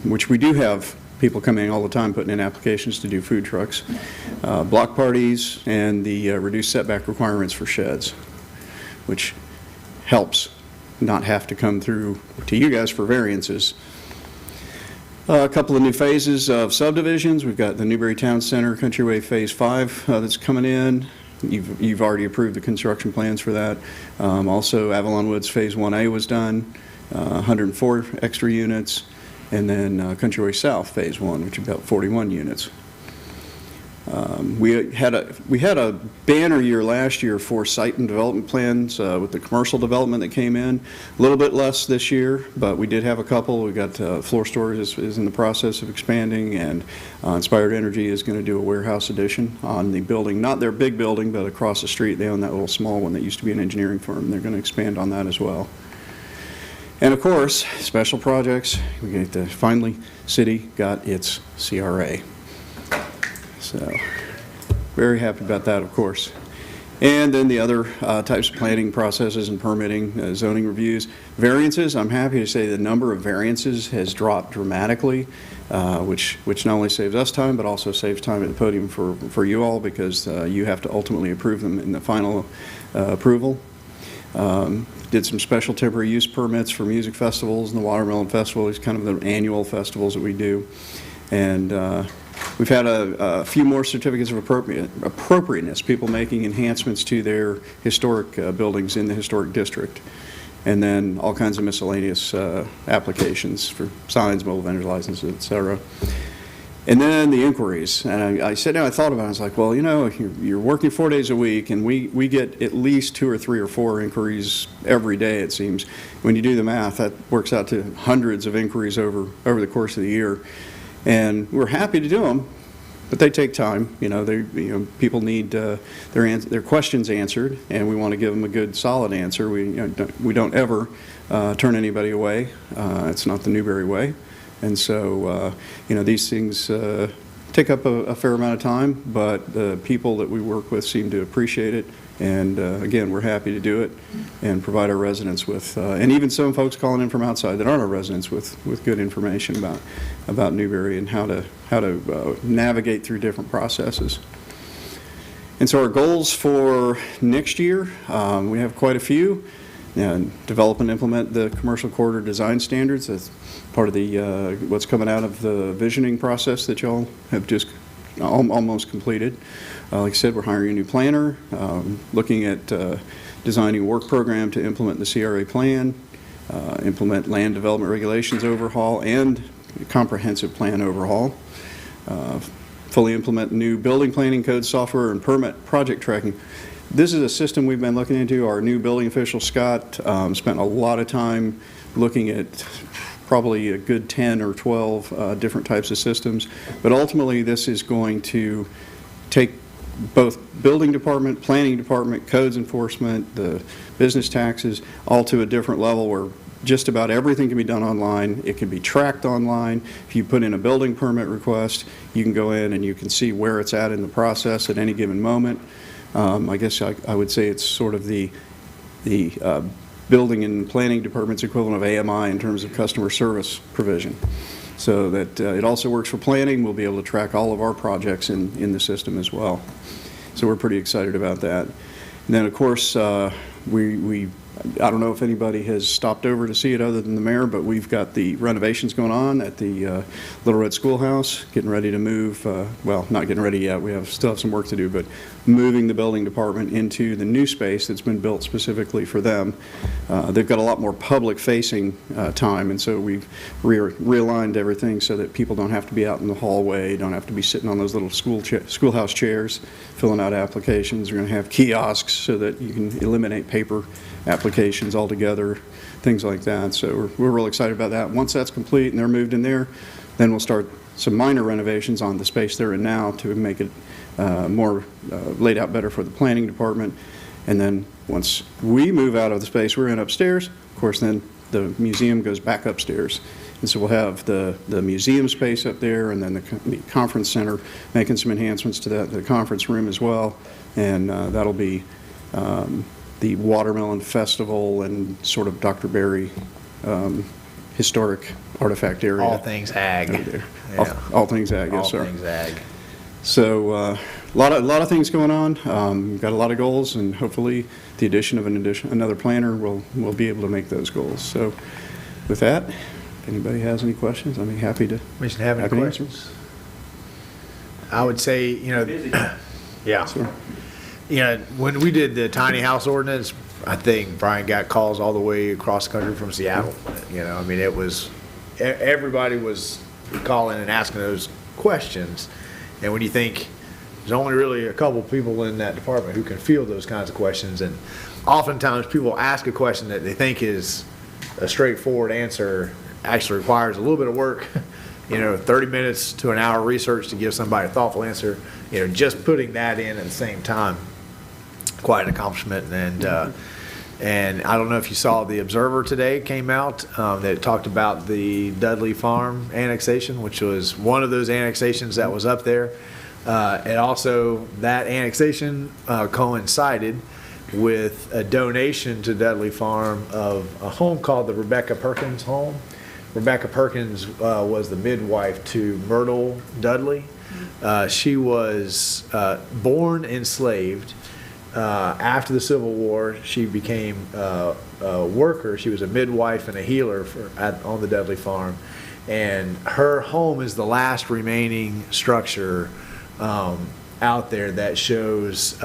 which we do have people coming in all the time putting in applications to do food trucks. Block parties and the reduced setback requirements for sheds, which helps not have to come through to you guys for variances. A couple of new phases of subdivisions. We've got the Newberry Town Center Countryway Phase 5 that's coming in. You've already approved the construction plans for that. Also, Avalon Woods Phase 1A was done, 104 extra units, and then Countryway South Phase 1, which is about 41 units. We had a banner year last year for site and development plans with the commercial development that came in. A little bit less this year, but we did have a couple. We got Floor Storage is in the process of expanding, and Inspired Energy is going to do a warehouse addition on the building, not their big building, but across the street. They own that little small one that used to be an engineering firm. They're going to expand on that as well. And of course, special projects. We get the finally city got its CRA. So, very happy about that, of course. And then the other types of planning processes and permitting, zoning reviews. Variances, I'm happy to say the number of variances has dropped dramatically, which not only saves us time, but also saves time at the podium for you all, because you have to ultimately approve them in the final approval. Did some special temporary use permits for music festivals, and the Watermelon Festival is kind of the annual festivals that we do. And we've had a few more certificates of appropriateness, people making enhancements to their historic buildings in the historic district. And then all kinds of miscellaneous applications for signs, mobile vendor licenses, et cetera. And then the inquiries. And I sat down, I thought about it, I was like, well, you're working 4 days a week, and we get at least 2 or 3 or 4 inquiries every day, it seems. When you do the math, that works out to hundreds of inquiries over the course of the year. And we're happy to do them, but they take time. People need their questions answered, and we want to give them a good, solid answer. We don't ever turn anybody away. It's not the Newberry way, and so these things take up a fair amount of time. But the people that we work with seem to appreciate it, and again, we're happy to do it and provide our residents with, and even some folks calling in from outside that aren't our residents with good information about Newberry and how to navigate through different processes. And so our goals for next year, we have quite a few. Develop and implement the commercial corridor design standards. That's part of the what's coming out of the visioning process that y'all have just almost completed. Like I said, we're hiring a new planner, looking at designing a work program to implement the CRA plan, implement land development regulations overhaul, and comprehensive plan overhaul, fully implement new building planning code software and permit project tracking. This is a system we've been looking into. Our new building official, Scott, spent a lot of time looking at probably a good 10 or 12 different types of systems. But ultimately, this is going to take both building department, planning department, codes enforcement, the business taxes, all to a different level where just about everything can be done online. It can be tracked online. If you put in a building permit request, you can go in and you can see where it's at in the process at any given moment. I guess I would say it's sort of the building and planning department's equivalent of AMI in terms of customer service provision. So that it also works for planning. We'll be able to track all of our projects in the system as well. So we're pretty excited about that. And then, of course, I don't know if anybody has stopped over to see it other than the mayor, but we've got the renovations going on at the Little Red Schoolhouse, getting ready to move, well, not getting ready yet, still have some work to do, but moving the building department into the new space that's been built specifically for them. They've got a lot more public-facing time, and so we've realigned everything so that people don't have to be out in the hallway, don't have to be sitting on those little schoolhouse chairs filling out applications. We're going to have kiosks so that you can eliminate paper applications altogether, things like that. So we're real excited about that. Once that's complete and they're moved in there, then we'll start some minor renovations on the space they're in now to make it more laid out better for the planning department. And then once we move out of the space we're in upstairs, of course, then the museum goes back upstairs. And so we'll have the museum space up there, and then the conference center, making some enhancements to that, the conference room as well. And that'll be the Watermelon Festival and sort of Dr. Berry historic artifact area.
All things ag.
Yeah. All things ag, yes, sir.
All things ag.
So a lot of things going on. Got a lot of goals, and hopefully the addition of another planner will be able to make those goals. So with that, if anybody has any questions, I'd be happy to.
We should have any questions. I would say, yeah.
Sure.
When we did the tiny house ordinance, I think Brian got calls all the way across the country from Seattle. I mean, it was, everybody was calling and asking those questions. And when you think there's only really a couple people in that department who can field those kinds of questions, and oftentimes people ask a question that they think is a straightforward answer, actually requires a little bit of work, 30 minutes to an hour research to give somebody a thoughtful answer, just putting that in at the same time, quite an accomplishment. And I don't know if you saw the Observer today came out that talked about the Dudley Farm annexation, which was one of those annexations that was up there. And also that annexation coincided with a donation to Dudley Farm of a home called the Rebecca Perkins home. Rebecca Perkins was the midwife to Myrtle Dudley. She was born enslaved. After the Civil War, she became a worker. She was a midwife and a healer on the Dudley Farm. And her home is the last remaining structure out there that shows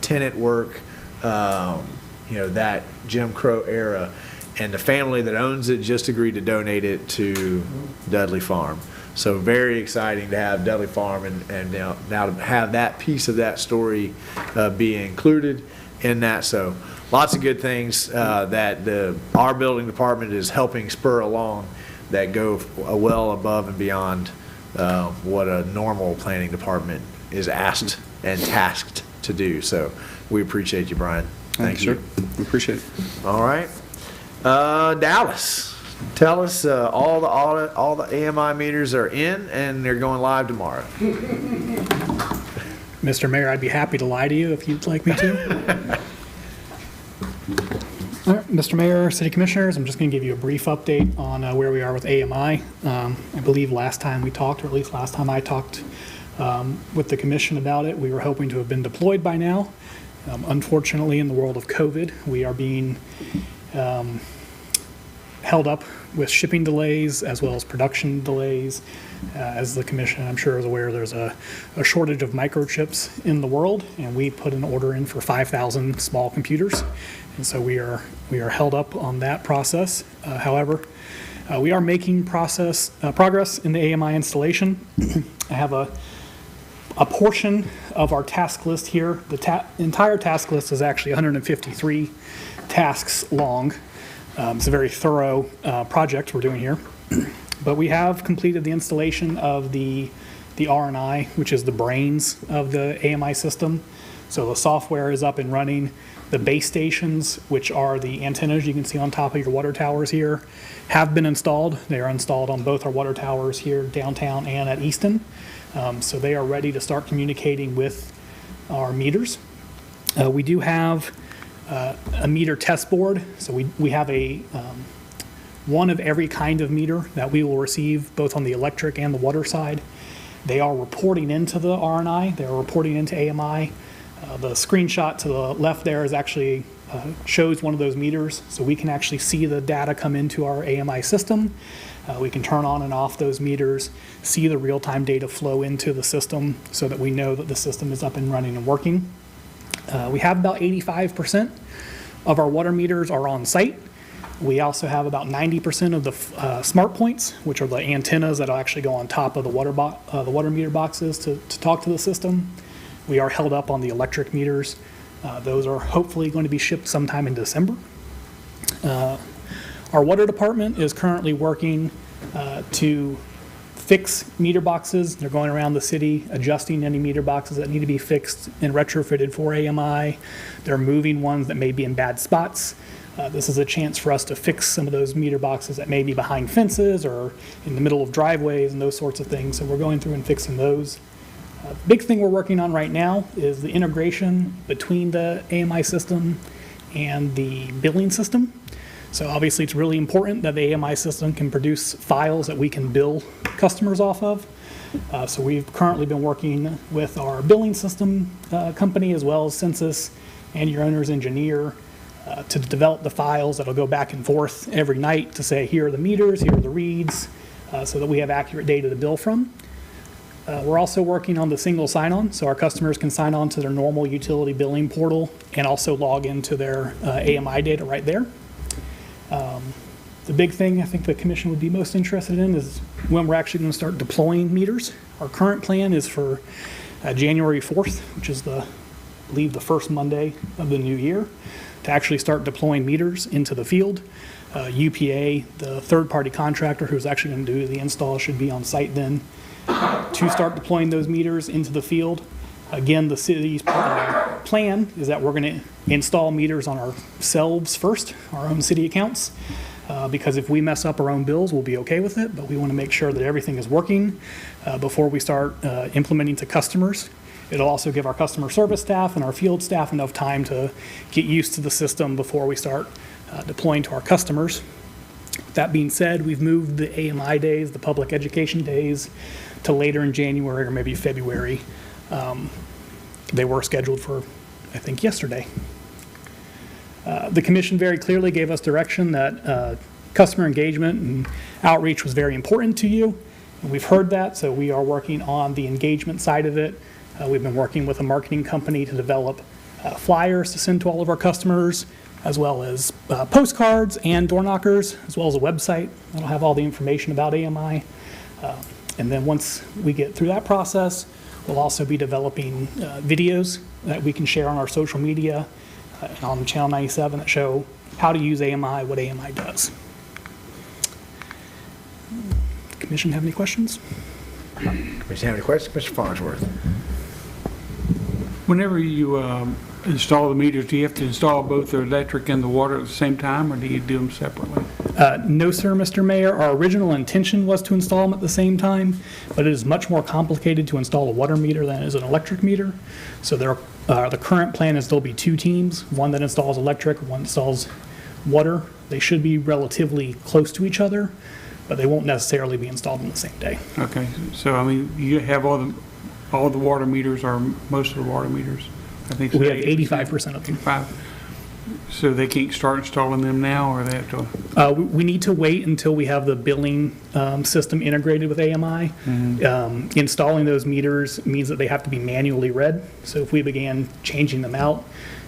tenant work, that Jim Crow era. And the family that owns it just agreed to donate it to Dudley Farm. So very exciting to have Dudley Farm and now to have that piece of that story be included in that. So lots of good things that our building department is helping spur along that go well above and beyond what a normal planning department is asked and tasked to do. So we appreciate you, Brian. Thank you.
Sir. We appreciate it.
All right. Dallas, tell us all the AMI meters are in and they're going live tomorrow.
Mr. Mayor, I'd be happy to lie to you if you'd like me to. All right, Mr. Mayor, City Commissioners, I'm just going to give you a brief update on where we are with AMI. I believe last time we talked, or at least last time I talked with the commission about it, we were hoping to have been deployed by now. Unfortunately, in the world of COVID, we are being held up with shipping delays as well as production delays. As the commission, I'm sure, is aware, there's a shortage of microchips in the world, and we put an order in for 5,000 small computers. And so we are held up on that process. However, we are making progress in the AMI installation. I have a portion of our task list here. The entire task list is actually 153 tasks long. It's a very thorough project we're doing here. But we have completed the installation of the RNI, which is the brains of the AMI system. So the software is up and running. The base stations, which are the antennas you can see on top of your water towers here, have been installed. They are installed on both our water towers here downtown and at Easton. So they are ready to start communicating with our meters. We do have a meter test board. So we have one of every kind of meter that we will receive both on the electric and the water side. They are reporting into the RNI. They are reporting into AMI. The screenshot to the left there is actually shows one of those meters, so we can actually see the data come into our AMI system. We can turn on and off those meters, see the real-time data flow into the system so that we know that the system is up and running and working. We have about 85% of our water meters are on site. We also have about 90% of the smart points, which are the antennas that will actually go on top of the water meter boxes to talk to the system. We are held up on the electric meters. Those are hopefully going to be shipped sometime in December. Our water department is currently working to fix meter boxes. They're going around the city adjusting any meter boxes that need to be fixed and retrofitted for AMI. They're moving ones that may be in bad spots. This is a chance for us to fix some of those meter boxes that may be behind fences or in the middle of driveways and those sorts of things. So we're going through and fixing those. Big thing we're working on right now is the integration between the AMI system and the billing system. So obviously it's really important that the AMI system can produce files that we can bill customers off of. So we've currently been working with our billing system company as well as Census and your owner's engineer to develop the files that'll go back and forth every night to say, here are the meters, here are the reads, so that we have accurate data to bill from. We're also working on the single sign-on, so our customers can sign on to their normal utility billing portal and also log into their AMI data right there. The big thing I think the commission would be most interested in is when we're actually going to start deploying meters. Our current plan is for January 4th, which is I believe the first Monday of the new year, to actually start deploying meters into the field. UPA, the third-party contractor who's actually going to do the install, should be on site then to start deploying those meters into the field. Again, the city's plan is that we're going to install meters on ourselves first, our own city accounts, because if we mess up our own bills, we'll be okay with it, but we want to make sure that everything is working before we start implementing to customers. It'll also give our customer service staff and our field staff enough time to get used to the system before we start deploying to our customers. That being said, we've moved the AMI days, the public education days, to later in January or maybe February. They were scheduled for, I think, yesterday. The commission very clearly gave us direction that customer engagement and outreach was very important to you. And we've heard that, so we are working on the engagement side of it. We've been working with a marketing company to develop flyers to send to all of our customers, as well as postcards and door knockers, as well as a website that'll have all the information about AMI. And then once we get through that process, we'll also be developing videos that we can share on our social media and on Channel 97 that show how to use AMI, what AMI does. Commission have any questions?
Commissioner, have any questions? Mr. Farnsworth.
Whenever you install the meters, do you have to install both the electric and the water at the same time, or do you do them separately?
No, sir, Mr. Mayor. Our original intention was to install them at the same time, but it is much more complicated to install a water meter than it is an electric meter. So the current plan is there'll be two teams, one that installs electric, one installs water. They should be relatively close to each other, but they won't necessarily be installed on the same day.
Okay, so I mean, you have all the water meters, or most of the water meters. I think
we have 85% of them.
So they can't start installing them now, or they have to?
We need to wait until we have the billing system integrated with AMI. Installing those meters means that they have to be manually read. So if we began changing them out,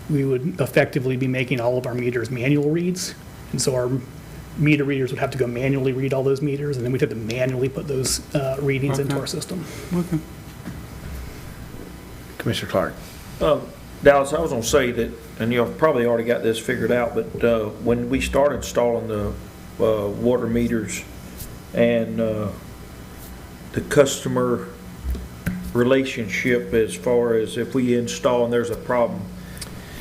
we would effectively be making all of our meters manual reads. And so our meter readers would have to go manually read all those meters, and then we'd have to manually put those readings into
Okay.
our system.
Okay.
Commissioner Clark.
Dallas, I was gonna say that, and you've probably already got this figured out, but when we start installing the water meters and the customer relationship, as far as if we install and there's a problem,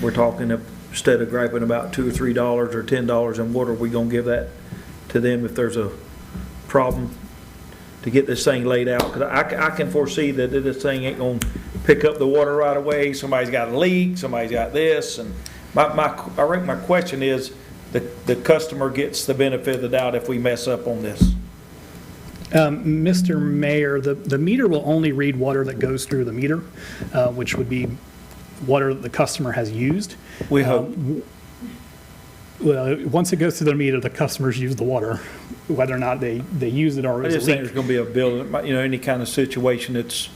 we're talking, instead of griping about $2 or $3 or $10 in water, we gonna give that to them if there's a problem to get this thing laid out? Because I can foresee that this thing ain't gonna pick up the water right away. Somebody's got a leak, somebody's got this, and I think my question is, the customer gets the benefit of the doubt if we mess up on this.
Mr. Mayor, the meter will only read water that goes through the meter, which would be water that the customer has used.
We hope.
Well, once it goes through the meter, the customers use the water, whether or not they use it or
I
it's a
just think
leak.
there's gonna be a bill, any kind of situation that's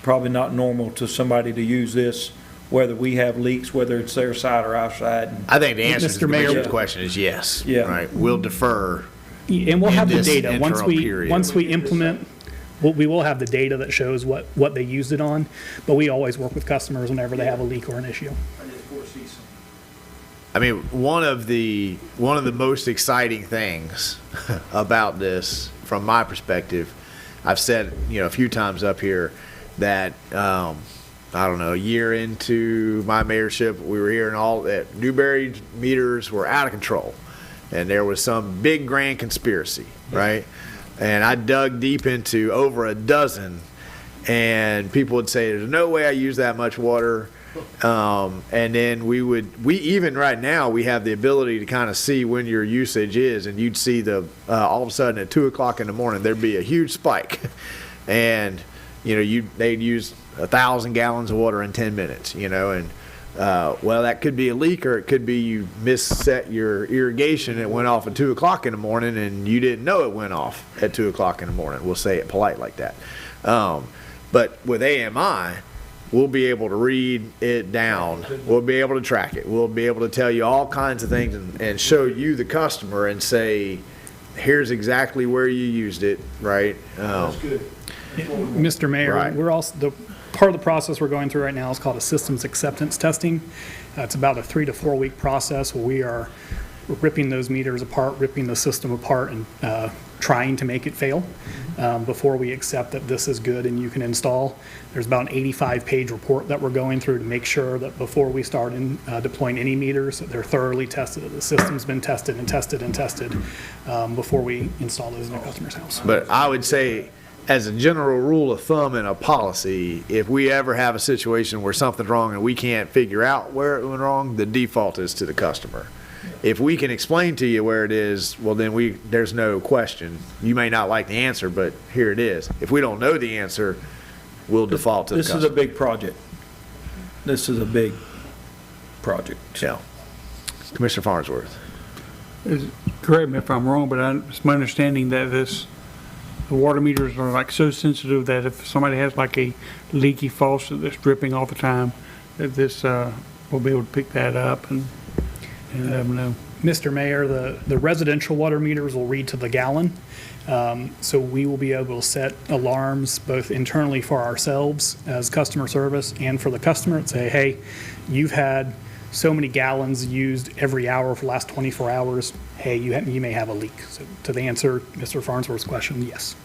probably not normal to somebody to use this, whether we have leaks, whether it's their side or our side.
I think the answer to
Mr.
the
Mayor-
Commissioner's question is yes.
Yeah.
Right. We'll defer.
And we'll
in
have the
this
data. Once
interim
we
period.
implement, we will have the data that shows what they used it on, but we always work with customers whenever they have a leak or an issue.
I mean, one of the most exciting things about this, from my perspective, I've said, a few times up here that, I don't know, a year into my mayorship, we were hearing all that Newberry meters were out of control, and there was some big grand conspiracy, right? And I dug deep into over a dozen, and people would say, "There's no way I use that much water." And then even right now, we have the ability to kind of see when your usage is, and you'd see all of a sudden at 2 o'clock in the morning, there'd be a huge spike. And, they'd use 1,000 gallons of water in 10 minutes, and, well, that could be a leak, or it could be you misset your irrigation. It went off at 2 o'clock in the morning and you didn't know it went off at 2 o'clock in the morning. We'll say it polite like that. But with AMI, we'll be able to read it down. We'll be able to track it. We'll be able to tell you all kinds of things and show you, the customer, and say, here's exactly where you used it, right?
That's good.
Mr. Mayor,
Right.
we're also, part of the process we're going through right now is called a systems acceptance testing. It's about a 3 to 4 week process where we are ripping those meters apart, ripping the system apart, and trying to make it fail before we accept that this is good and you can install. There's about an 85-page report that we're going through to make sure that before we start deploying any meters, that they're thoroughly tested, that the system's been tested and tested and tested before we install those in a customer's house.
But I would say, as a general rule of thumb and a policy, if we ever have a situation where something's wrong and we can't figure out where it went wrong, the default is to the customer. If we can explain to you where it is, well, then there's no question. You may not like the answer, but here it is. If we don't know the answer, we'll default to the customer.
This is a big project. This is a big project.
Yeah. Commissioner Farnsworth.
Correct me if I'm wrong, but it's my understanding that the water meters are like so sensitive that if somebody has like a leaky faucet that's dripping all the time, that this will be able to pick that up and let them know.
Mr. Mayor, the residential water meters will read to the gallon. So we will be able to set alarms both internally for ourselves as customer service and for the customer and say, hey, you've had so many gallons used every hour for the last 24 hours. Hey, you may have a leak. So to answer Mr. Farnsworth's question, yes.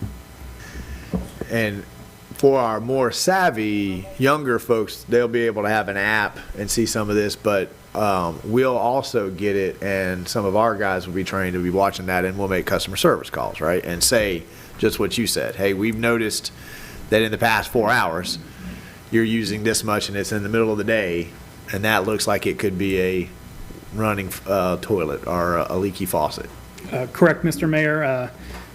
And for our more savvy, younger folks, they'll be able to have an app and see some of this, but we'll also get it, and some of our guys will be trained to be watching that, and we'll make customer service calls, right? And say just what you said. Hey, we've noticed that in the past 4 hours, you're using this much, and it's in the middle of the day, and that looks like it could be a running toilet or a leaky faucet.
Correct, Mr. Mayor.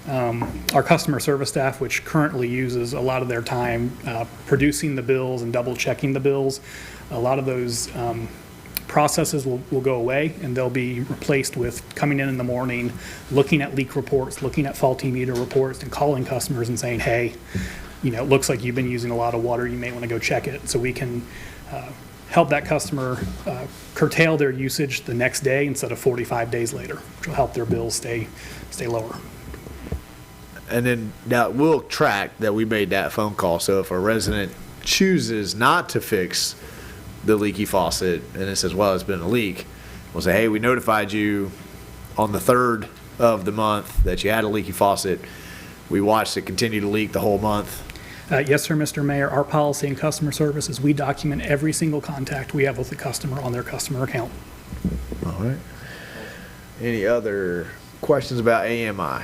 Our customer service staff, which currently uses a lot of their time producing the bills and double checking the bills, a lot of those processes will go away, and they'll be replaced with coming in the morning, looking at leak reports, looking at faulty meter reports, and calling customers and saying, hey, it looks like you've been using a lot of water, you may want to go check it. So we can help that customer curtail their usage the next day instead of 45 days later, which will help their bills stay lower.
And then now we'll track that we made that phone call. So if a resident chooses not to fix the leaky faucet and it says, well, it's been a leak, we'll say, hey, we notified you on the 3rd of the month that you had a leaky faucet. We watched it continue to leak the whole month.
Yes, sir, Mr. Mayor. Our policy and customer service is we document every single contact we have with the customer on their customer account.
All right. Any other questions about AMI?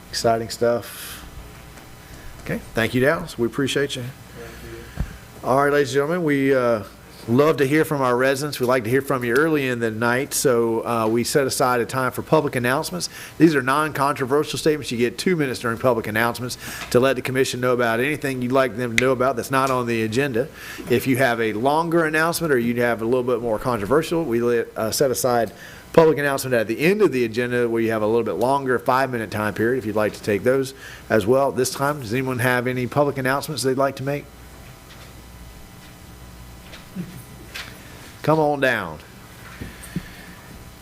Exciting stuff. Okay. Thank you, Dallas. We appreciate you. All right, ladies and gentlemen, we love to hear from our residents. We like to hear from you early in the night, so we set aside a time for public announcements. These are non-controversial statements. You get 2 minutes during public announcements to let the commission know about anything you'd like them to know about that's not on the agenda. If you have a longer announcement or you have a little bit more controversial, we set aside public announcement at the end of the agenda where you have a little bit longer 5-minute time period if you'd like to take those as well. This time, does anyone have any public announcements they'd like to make? Come on down.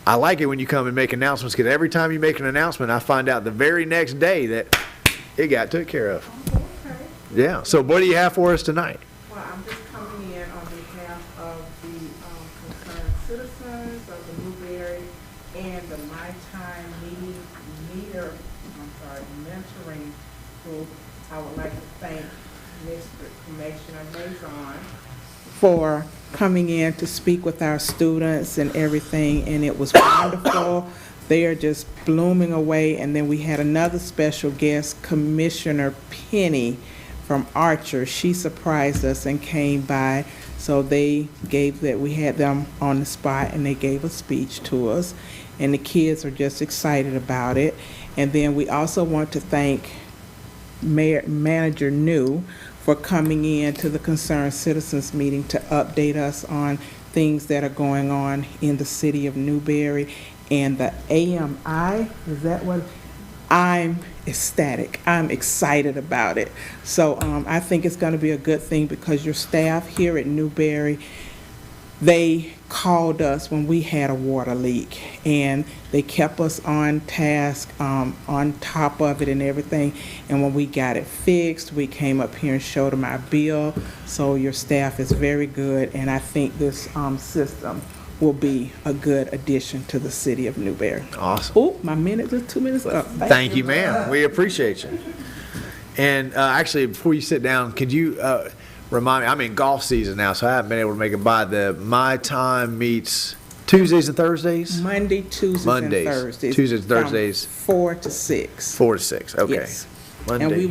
I like it when you come and make announcements because every time you make an announcement, I find out the very next day that it got took care of.
Okay.
Yeah. So what do you have for us tonight?
Well, I'm just coming in on behalf of the concerned citizens of the Newbery and the My Time mentoring group. I would like to thank Mr. Commissioner Mazon for coming in to speak with our students and everything, and it was wonderful. They are just blooming away. And then we had another special guest, Commissioner Penny from Archer. She surprised us and came by. So we had them on the spot, and they gave a speech to us, and the kids are just excited about it. And then we also want to thank Manager New for coming in to the Concerned Citizens meeting to update us on things that are going on in the city of Newberry. And the AMI, is that what? I'm ecstatic. I'm excited about it. So I think it's going to be a good thing because your staff here at Newberry, they called us when we had a water leak, and they kept us on task, on top of it and everything. And when we got it fixed, we came up here and showed them our bill. So your staff is very good, and I think this system will be a good addition to the city of Newberry.
Awesome.
Oh, my 2 minutes up.
Thank you, ma'am. We appreciate you. And actually, before you sit down, could you remind me, I'm in golf season now, so I haven't been able to make it by. The My Time meets Tuesdays and Thursdays?
Monday, Tuesdays, and Thursdays.
Tuesdays and Thursdays.
From 4 to 6.
4 to 6, okay.
Yes.
Monday.
And we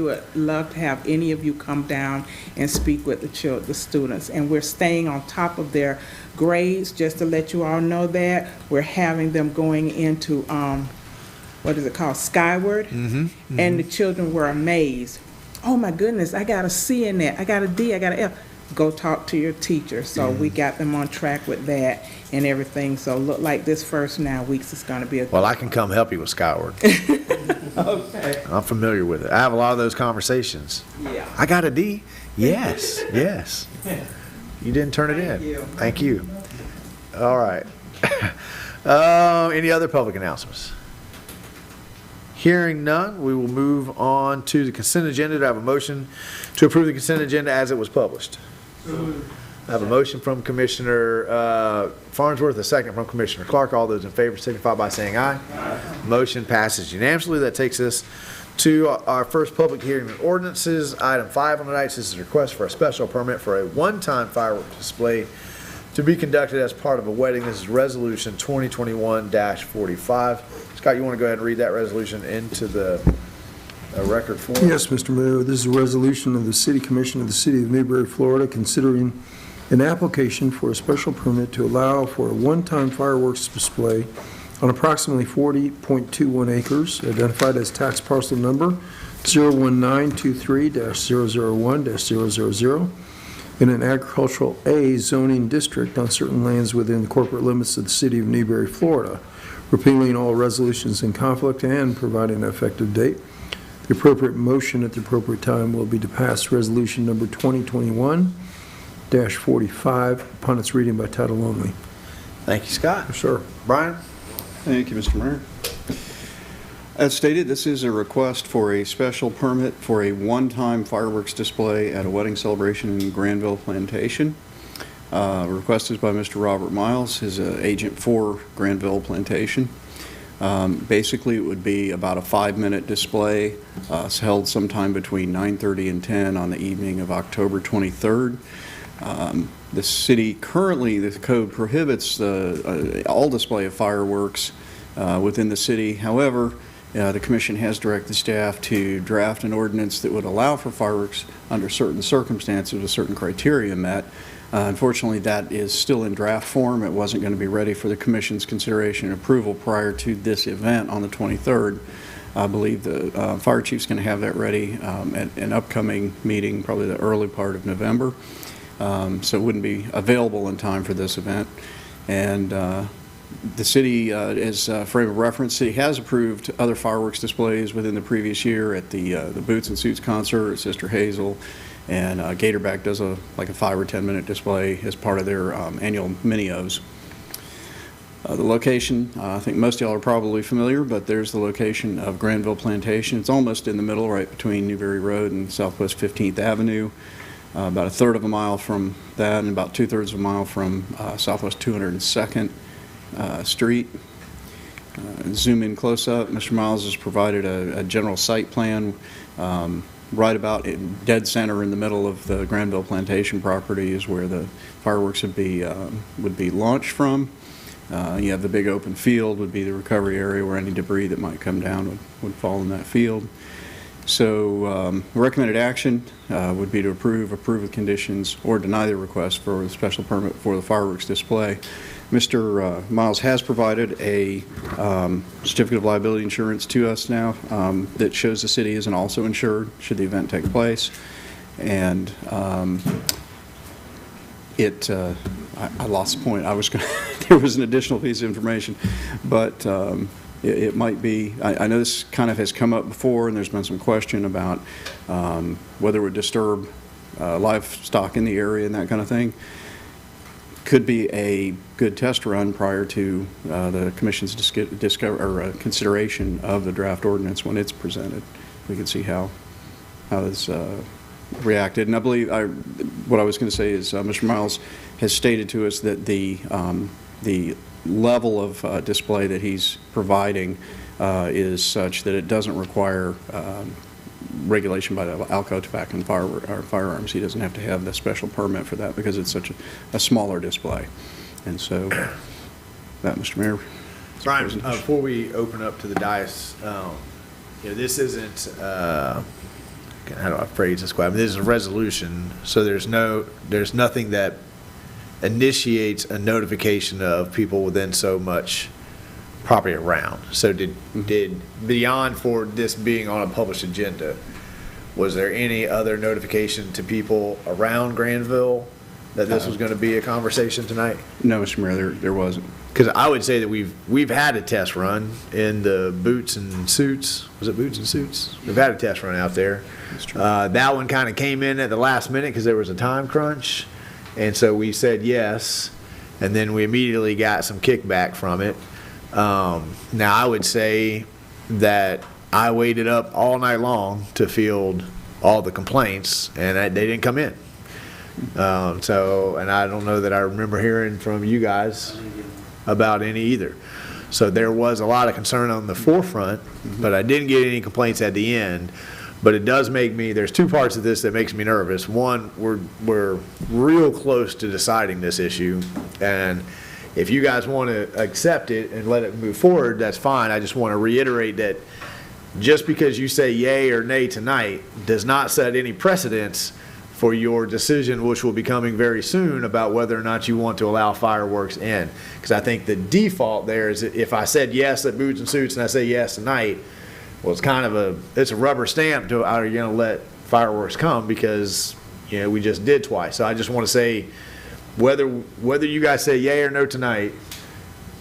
would love to have any of you come down and speak with the students. And we're staying on top of their grades, just to let you all know that. We're having them going into, what is it called, Skyward. Mm-hmm. And the children were amazed. Oh my goodness, I got a C in that, I got a D, I got an F. Go talk to your teacher. So we got them on track with that and everything. So look like this first 9 weeks is going to be a
Well, I can come help you with Skyward.
Okay.
I'm familiar with it. I have a lot of those conversations.
Yeah.
I got a D? Yes, yes. You didn't turn it in.
Thank you.
Thank you. All right. Any other public announcements? Hearing none, we will move on to the consent agenda. Do I have a motion to approve the consent agenda as it was published? I have a motion from Commissioner Farnsworth, a second from Commissioner Clark. All those in favor signify by saying aye. Aye. Motion passes unanimously. That takes us to our first public hearing on ordinances. Item 5 on the night. This is a request for a special permit for a one-time fireworks display to be conducted as part of a wedding. This is Resolution 2021-45. Scott, you want to go ahead and read that resolution into the record for us?
Yes, Mr. Mayor. This is a resolution of the City Commission of the City of Newberry, Florida, considering an application for a special permit to allow for a one-time fireworks display on approximately 40.21 acres, identified as tax parcel number 01923-001-000, in an agricultural A zoning district on certain lands within the corporate limits of the city of Newberry, Florida, repealing all resolutions in conflict and providing an effective date. The appropriate motion at the appropriate time will be to pass resolution number 2021-45 upon its reading by title only.
Thank you, Scott.
Yes, sir.
Brian?
Thank you, Mr. Mayor. As stated, this is a request for a special permit for a one-time fireworks display at a wedding celebration in Granville Plantation. Request is by Mr. Robert Miles, his agent for Granville Plantation. Basically, it would be about a 5-minute display. It's held sometime between 9:30 and 10 on the evening of October 23rd. The city currently, the code prohibits all display of fireworks within the city. However, the commission has directed staff to draft an ordinance that would allow for fireworks under certain circumstances with certain criteria met. Unfortunately, that is still in draft form. It wasn't going to be ready for the commission's consideration and approval prior to this event on the 23rd. I believe the fire chief's going to have that ready at an upcoming meeting, probably the early part of November. So it wouldn't be available in time for this event. And the city, as a frame of reference, city has approved other fireworks displays within the previous year at the Boots and Suits concert at Sister Hazel, and Gatorback does like a 5 or 10 minute display as part of their annual mini-O's. The location, I think most of y'all are probably familiar, but there's the location of Granville Plantation. It's almost in the middle, right between Newberry Road and Southwest 15th Avenue. About 1/3 of a mile from that, and about 2/3 of a mile from Southwest 202nd Street. Zoom in close up. Mr. Miles has provided a general site plan right about dead center in the middle of the Granville Plantation property is where the fireworks would be launched from. You have the big open field would be the recovery area where any debris that might come down would fall in that field. So recommended action would be to approve with conditions, or deny the request for a special permit for the fireworks display. Mr. Miles has provided a certificate of liability insurance to us now that shows the city isn't also insured should the event take place. And I lost the point. I was going there was an additional piece of information, but it might be, I know this kind of has come up before, and there's been some question about whether it would disturb livestock in the area and that kind of thing. Could be a good test run prior to the commission's consideration of the draft ordinance when it's presented. We can see how it's reacted. And I believe what I was going to say is Mr. Miles has stated to us that the level of display that he's providing is such that it doesn't require regulation by the alcohol, tobacco, and firearms. He doesn't have to have the special permit for that because it's such a smaller display. And so, that, Mr. Mayor.
Brian, before we open up to the dais, this isn't, how do I phrase this quite? I mean, this is a resolution, so there's nothing that initiates a notification of people within so much property around. So did beyond for this being on a published agenda, was there any other notification to people around Granville that this was going to be a conversation tonight?
No, Mr. Mayor, there wasn't.
Because I would say that we've had a test run in the Boots and Suits. Was it Boots and Suits? We've had a test run out there.
That's true.
That one kind of came in at the last minute because there was a time crunch. And so we said yes, and then we immediately got some kickback from it. Now, I would say that I waited up all night long to field all the complaints, and they didn't come in. And I don't know that I remember hearing from you guys about any either. So there was a lot of concern on the forefront, but I didn't get any complaints at the end. But it does make me, there's two parts of this that makes me nervous. One, we're real close to deciding this issue, and if you guys want to accept it and let it move forward, that's fine. I just want to reiterate that just because you say yay or nay tonight does not set any precedence for your decision, which will be coming very soon, about whether or not you want to allow fireworks in. Because I think the default there is if I said yes at Boots and Suits and I say yes tonight, well, it's kind of it's a rubber stamp to, are you going to let fireworks come? Because, you know, we just did twice. So I just want to say, whether you guys say yay or no tonight,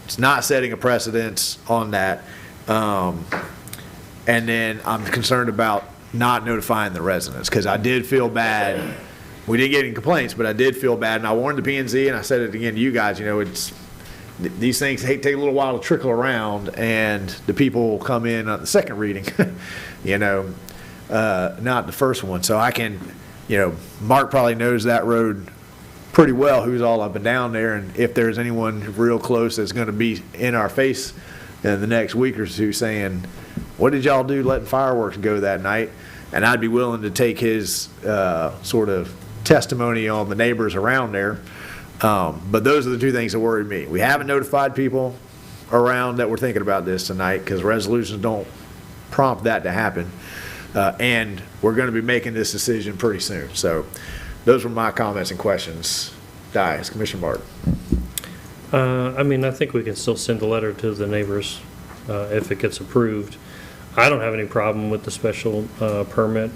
it's not setting a precedence on that. And then I'm concerned about not notifying the residents, because I did feel bad. We didn't get any complaints, but I did feel bad, and I warned the P&Z, and I said it again to you guys, you know, these things take a little while to trickle around, and the people come in on the second reading, you know, not the first one. So I can, you know, Mark probably knows that road pretty well, who's all up and down there, and if there's anyone real close that's going to be in our face in the next week or two saying, what did y'all do letting fireworks go that night? And I'd be willing to take his sort of testimony on the neighbors around there. But those are the two things that worried me. We haven't notified people around that we're thinking about this tonight, because resolutions don't prompt that to happen. And we're going to be making this decision pretty soon. So those were my comments and questions. Commissioner Martin.
I mean, I think we can still send a letter to the neighbors if it gets approved. I don't have any problem with the special permit.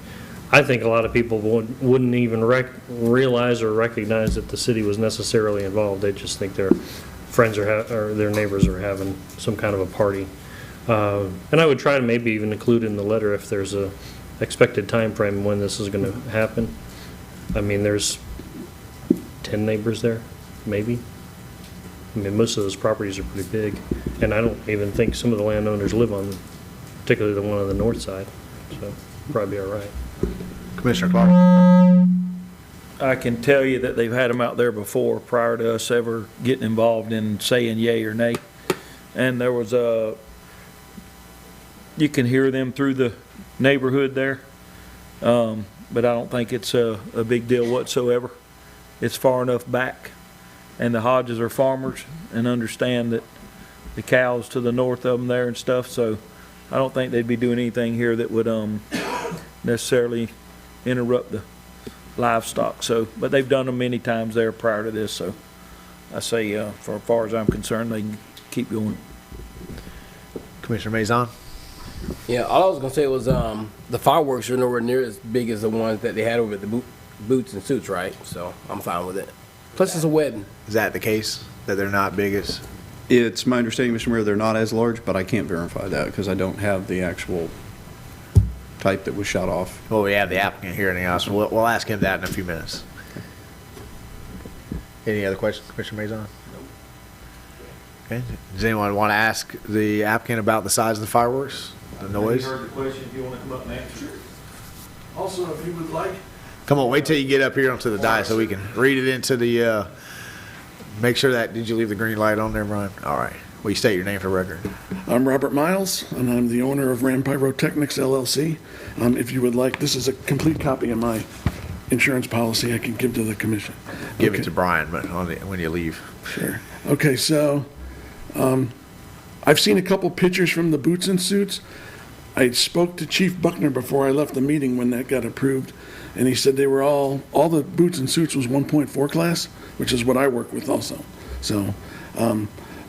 I think a lot of people wouldn't even realize or recognize that the city was necessarily involved. They just think their friends or their neighbors are having some kind of a party. And I would try to maybe even include in the letter if there's a expected time frame when this is going to happen. I mean, there's 10 neighbors there, maybe. I mean, most of those properties are pretty big, and I don't even think some of the landowners live on them, particularly the one on the north side, so probably be all right.
Commissioner Clark.
I can tell you that they've had them out there before, prior to us ever getting involved in saying yay or nay. And there was you can hear them through the neighborhood there, but I don't think it's a big deal whatsoever. It's far enough back, and the Hodges are farmers and understand that the cows to the north of them there and stuff, so I don't think they'd be doing anything here that would necessarily interrupt the livestock. So, but they've done them many times there prior to this, so I say for as far as I'm concerned, they can keep going.
Commissioner Maison.
Yeah, all I was gonna say was the fireworks are nowhere near as big as the ones that they had over at the Boots and Suits, right? So I'm fine with it. Plus, it's a wedding.
Is that the case, that they're not big as?
It's my understanding, Mr. Mayor, they're not as large, but I can't verify that because I don't have the actual type that was shot off.
Well, we have the applicant here anyhow, so we'll ask him that in a few minutes. Any other questions, Commissioner Maison? Okay. Does anyone want to ask the applicant about the size of the fireworks, the noise?
You heard the question, if you want to come up and answer. Also, if you would like.
Come on, wait till you get up here onto the dais so we can read it into the, make sure that, did you leave the green light on there, Brian? All right. Will you state your name for record?
I'm Robert Miles, and I'm the owner of Ram Pyrotechnics LLC. If you would like, this is a complete copy of my insurance policy I can give to the commission.
Give it to Brian, but when you leave.
Sure. Okay, so I've seen a couple pictures from the Boots and Suits. I spoke to Chief Buckner before I left the meeting when that got approved, and he said they were all the Boots and Suits was 1.4 class, which is what I work with also. So,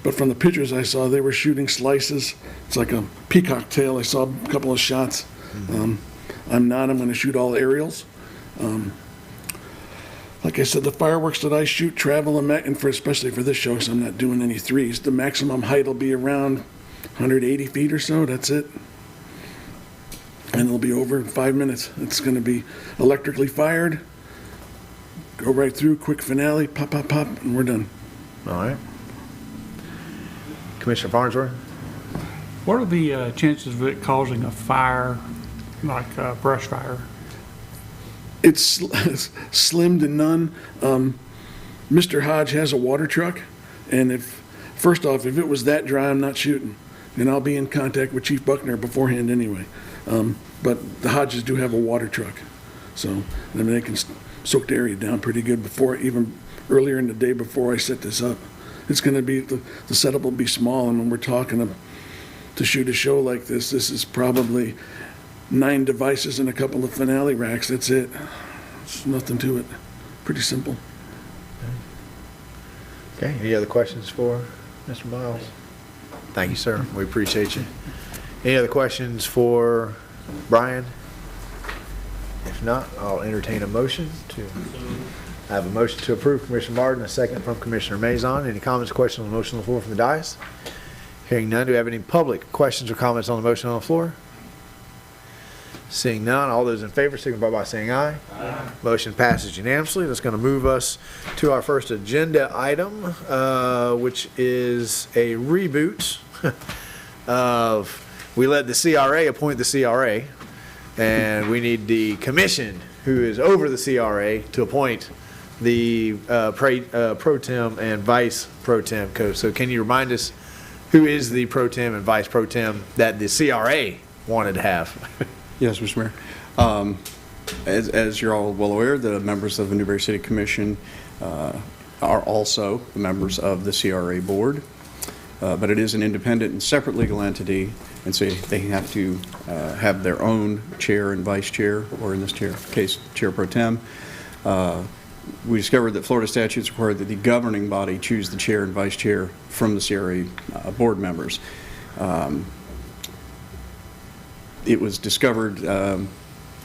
but from the pictures I saw, they were shooting slices. It's like a peacock tail. I saw a couple of shots. I'm going to shoot all aerials. Like I said, the fireworks that I shoot travel and especially for this show, because I'm not doing any threes, the maximum height will be around 180 feet or so. That's it. And it'll be over in 5 minutes. It's going to be electrically fired, go right through, quick finale, pop, pop, pop, and we're done.
All right. Commissioner Farnsworth?
What are the chances of it causing a fire, like a brush fire?
It's slim to none. Mr. Hodge has a water truck, and first off, if it was that dry, I'm not shooting. And I'll be in contact with Chief Buckner beforehand anyway. But the Hodges do have a water truck. So, I mean, they can soak the area down pretty good even earlier in the day before I set this up. It's going to be, the setup will be small, and when we're talking to shoot a show like this is probably 9 devices and a couple of finale racks. That's it. It's nothing to it. Pretty simple.
Okay, any other questions for Mr. Miles? Thank you, sir. We appreciate you. Any other questions for Brian? If not, I'll entertain a motion to, I have a motion to approve Commissioner Martin, a second from Commissioner Mazon. Any comments, questions on the motion on the floor from the dais? Hearing none, do we have any public questions or comments on the motion on the floor? Seeing none, all those in favor signify by saying aye. Aye. Motion passes unanimously. That's going to move us to our first agenda item, which is a reboot of, we let the CRA appoint the CRA, and we need the commission, who is over the CRA, to appoint the pro tem and vice pro tem. So can you remind us who is the pro tem and vice pro tem that the CRA wanted to have?
Yes, Mr. Mayor. As you're all well aware, the members of the Newberry City Commission are also the members of the CRA board, but it is an independent and separate legal entity, and so they have to have their own chair and vice chair, or in this case, chair pro tem. We discovered that Florida statutes require that the governing body choose the chair and vice chair from the CRA board members. It was discovered,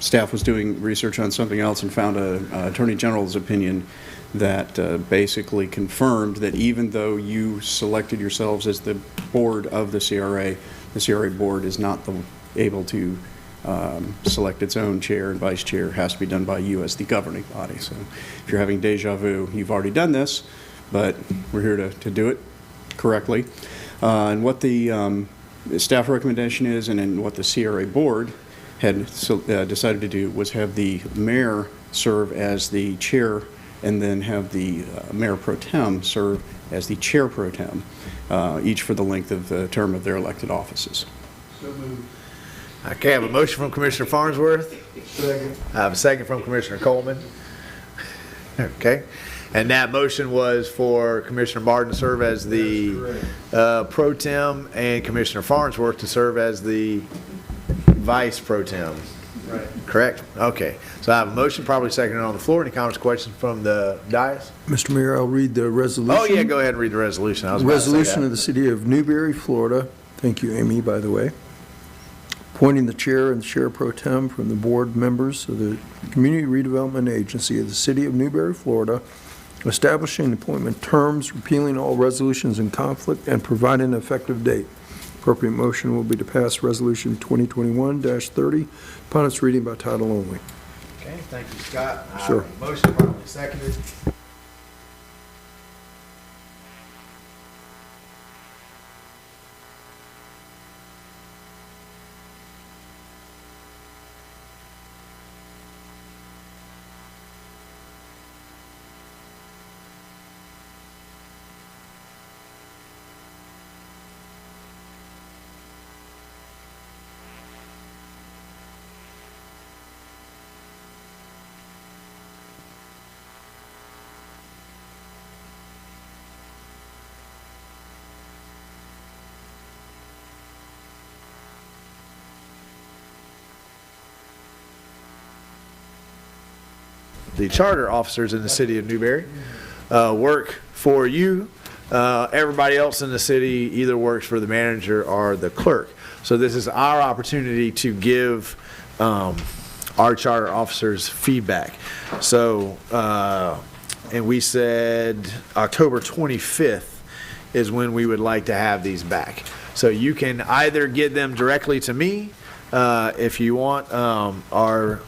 staff was doing research on something else and found an Attorney General's opinion that basically confirmed that even though you selected yourselves as the board of the CRA board is not able to select its own chair and vice chair. It has to be done by you as the governing body. So if you're having deja vu, you've already done this, but we're here to do it correctly. And what the staff recommendation is, and then what the CRA board had decided to do, was have the mayor serve as the chair, and then have the mayor pro tem serve as the chair pro tem, each for the length of the term of their elected offices.
So moved.
Okay, I have a motion from Commissioner Farnsworth.
Second.
I have a second from Commissioner Coleman. Okay. And that motion was for Commissioner Martin to serve as the pro tem and Commissioner Farnsworth to serve as the vice pro tem.
Right.
Correct? Okay. So I have a motion, probably seconded on the floor. Any comments, questions from the dais?
Mr. Mayor, I'll read the resolution.
Oh, yeah, go ahead and read the resolution. I was about to say
Resolution
that.
of the City of Newberry, Florida. Thank you, Amy, by the way. Appointing the chair and the chair pro tem from the board members of the Community Redevelopment Agency of the City of Newberry, Florida, establishing appointment terms, repealing all resolutions in conflict, and providing an effective date. Appropriate motion will be to pass Resolution 2021-30 upon its reading by title only.
Okay, thank you, Scott.
Sure.
Motion properly seconded. The charter officers in the city of Newberry work for you. Everybody else in the city either works for the manager or the clerk. So this is our opportunity to give our charter officers feedback. So, and we said October 25th is when we would like to have these back. So you can either get them directly to me if you want. Our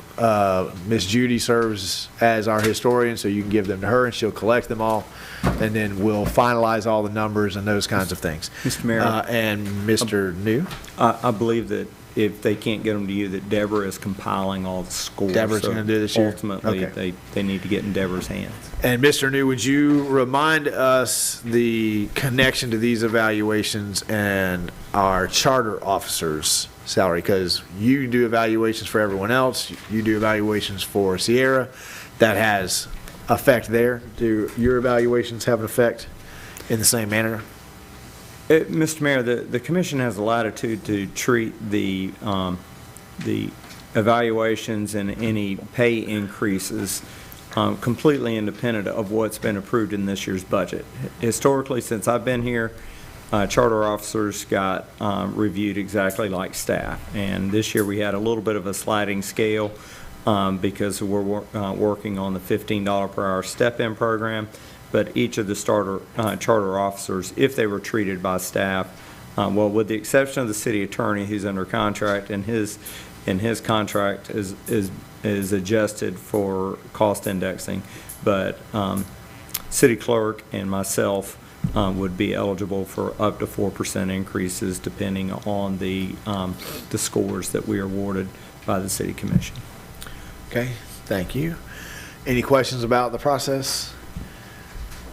Miss Judy serves as our historian, so you can give them to her and she'll collect them all, and then we'll finalize all the numbers and those kinds of things.
Mr. Mayor.
And Mr. New?
I believe that if they can't get them to you, that Deborah is compiling all the scores.
Deborah's
So
gonna do this year?
Ultimately,
Okay.
they need to get in Deborah's hands.
And Mr. New, would you remind us the connection to these evaluations and our charter officers' salary? Because you do evaluations for everyone else, you do evaluations for Sierra. That has effect there. Do your evaluations have an effect in the same manner?
Mr. Mayor, the commission has the latitude to treat the evaluations and any pay increases completely independent of what's been approved in this year's budget. Historically, since I've been here, charter officers got reviewed exactly like staff. And this year we had a little bit of a sliding scale because we're working on the $15 per hour step-in program. But each of the charter officers, if they were treated by staff, well, with the exception of the city attorney who's under contract, and his contract is adjusted for cost indexing, but city clerk and myself would be eligible for up to 4% increases depending on the scores that we are awarded by the city commission.
Okay, thank you. Any questions about the process?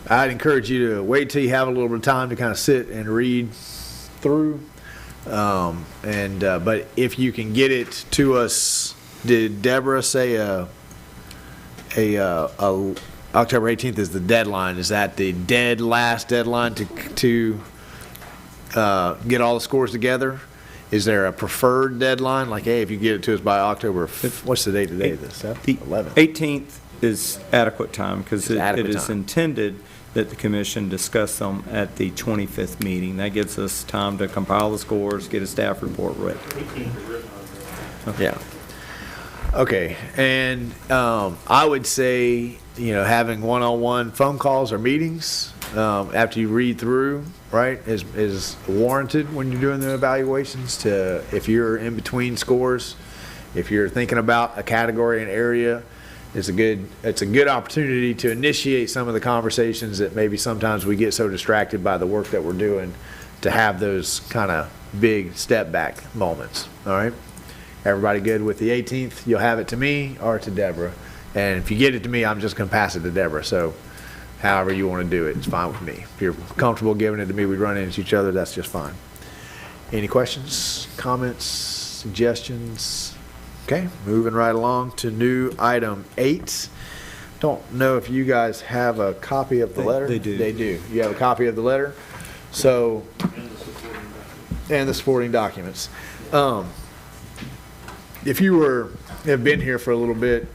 I'd encourage you to wait till you have a little bit of time to kind of sit and read through. But if you can get it to us, did Deborah say October 18th is the deadline? Is that the last deadline to get all the scores together? Is there a preferred deadline? Like, hey, if you get it to us by October, what's the date today? The 11th?
18th is adequate time because it is intended that the commission discuss them at the 25th meeting. That gives us time to compile the scores, get a staff report ready.
Okay. Yeah. Okay, and I would say, having one-on-one phone calls or meetings after you read through, right, is warranted when you're doing the evaluations. If you're in between scores, if you're thinking about a category, an area, it's a good opportunity to initiate some of the conversations that maybe sometimes we get so distracted by the work that we're doing to have those kind of big step back moments. All right. Everybody good with the 18th? You'll have it to me or to Deborah. And if you get it to me, I'm just going to pass it to Deborah. So however you want to do it, it's fine with me. If you're comfortable giving it to me, we run into each other, that's just fine. Any questions, comments, suggestions? Okay, moving right along to new item 8. Don't know if you guys have a copy of the letter.
They do.
They do. You have a copy of the letter. So, and the supporting documents. If you have been here for a little bit,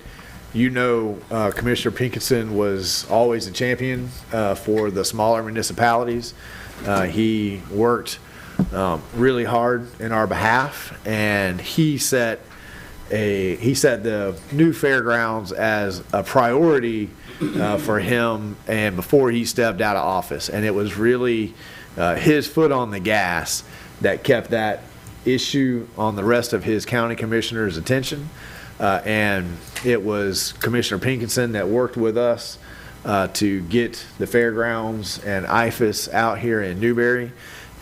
Commissioner Pinkerton was always a champion for the smaller municipalities. He worked really hard in our behalf, and he set the new fairgrounds as a priority for him, and before he stepped out of office. And it was really his foot on the gas that kept that issue on the rest of his county commissioners' attention. And it was Commissioner Pinkerton that worked with us to get the fairgrounds and IFAS out here in Newberry.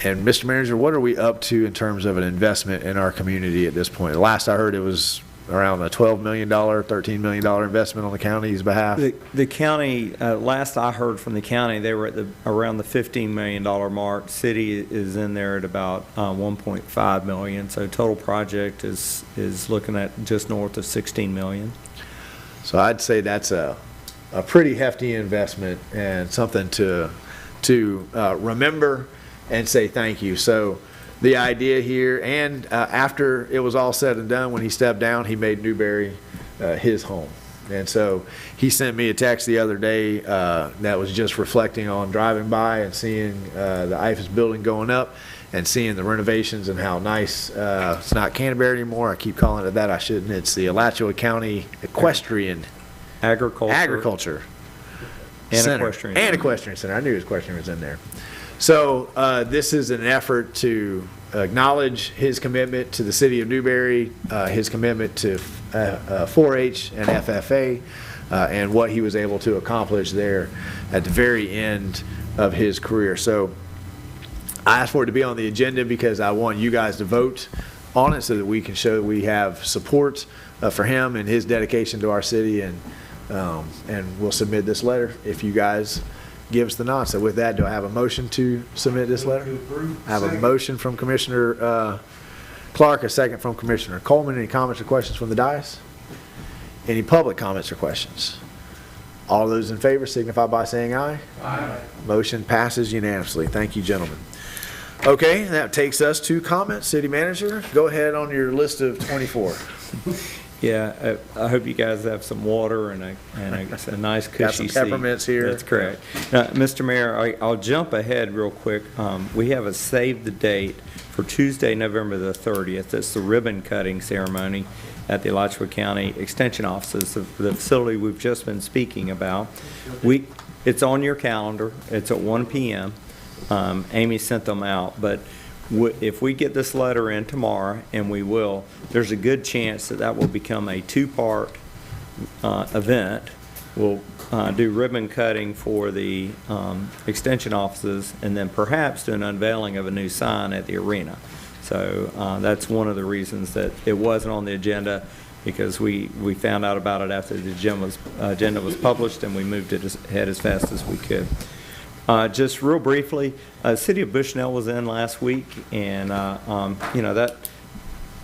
And Mr. Manager, what are we up to in terms of an investment in our community at this point? The last I heard, it was around a $12 million, $13 million investment on the county's behalf.
The county, last I heard from the county, they were at around the $15 million mark. City is in there at about $1.5 million. So total project is looking at just north of $16 million.
So I'd say that's a pretty hefty investment and something to remember and say thank you. So the idea here, and after it was all said and done, when he stepped down, he made Newberry his home. And so he sent me a text the other day that was just reflecting on driving by and seeing the IFAS building going up and seeing the renovations and how nice, it's not Canterbury anymore, I keep calling it that, I shouldn't, it's the Alachua County Equestrian Agriculture Center. And Equestrian Center. I knew equestrian was in there. So this is an effort to acknowledge his commitment to the city of Newberry, his commitment to 4-H and FFA, and what he was able to accomplish there at the very end of his career. So I asked for it to be on the agenda because I want you guys to vote on it so that we can show that we have support for him and his dedication to our city, and we'll submit this letter if you guys give us the nod. So with that, do I have a motion to submit this letter? I have a motion from Commissioner Clark, a second from Commissioner Coleman. Any comments or questions from the dais? Any public comments or questions? All those in favor signify by saying aye. Aye. Motion passes unanimously. Thank you, gentlemen. Okay, that takes us to comments. City Manager, go ahead on your list of 24.
Yeah, I hope you guys have some water and a nice cushy
Got some
seat.
peppermints here.
That's correct. Now, Mr. Mayor, I'll jump ahead real quick. We have a save the date for Tuesday, November the 30th. It's the ribbon cutting ceremony at the Alachua County Extension Offices, the facility we've just been speaking about. It's on your calendar. It's at 1 p.m. Amy sent them out, but if we get this letter in tomorrow, and we will, there's a good chance that will become a two-part event. We'll do ribbon cutting for the extension offices, and then perhaps do an unveiling of a new sign at the arena. So that's one of the reasons that it wasn't on the agenda, because we found out about it after the agenda was published, and we moved it ahead as fast as we could. Just real briefly, the city of Bushnell was in last week, and that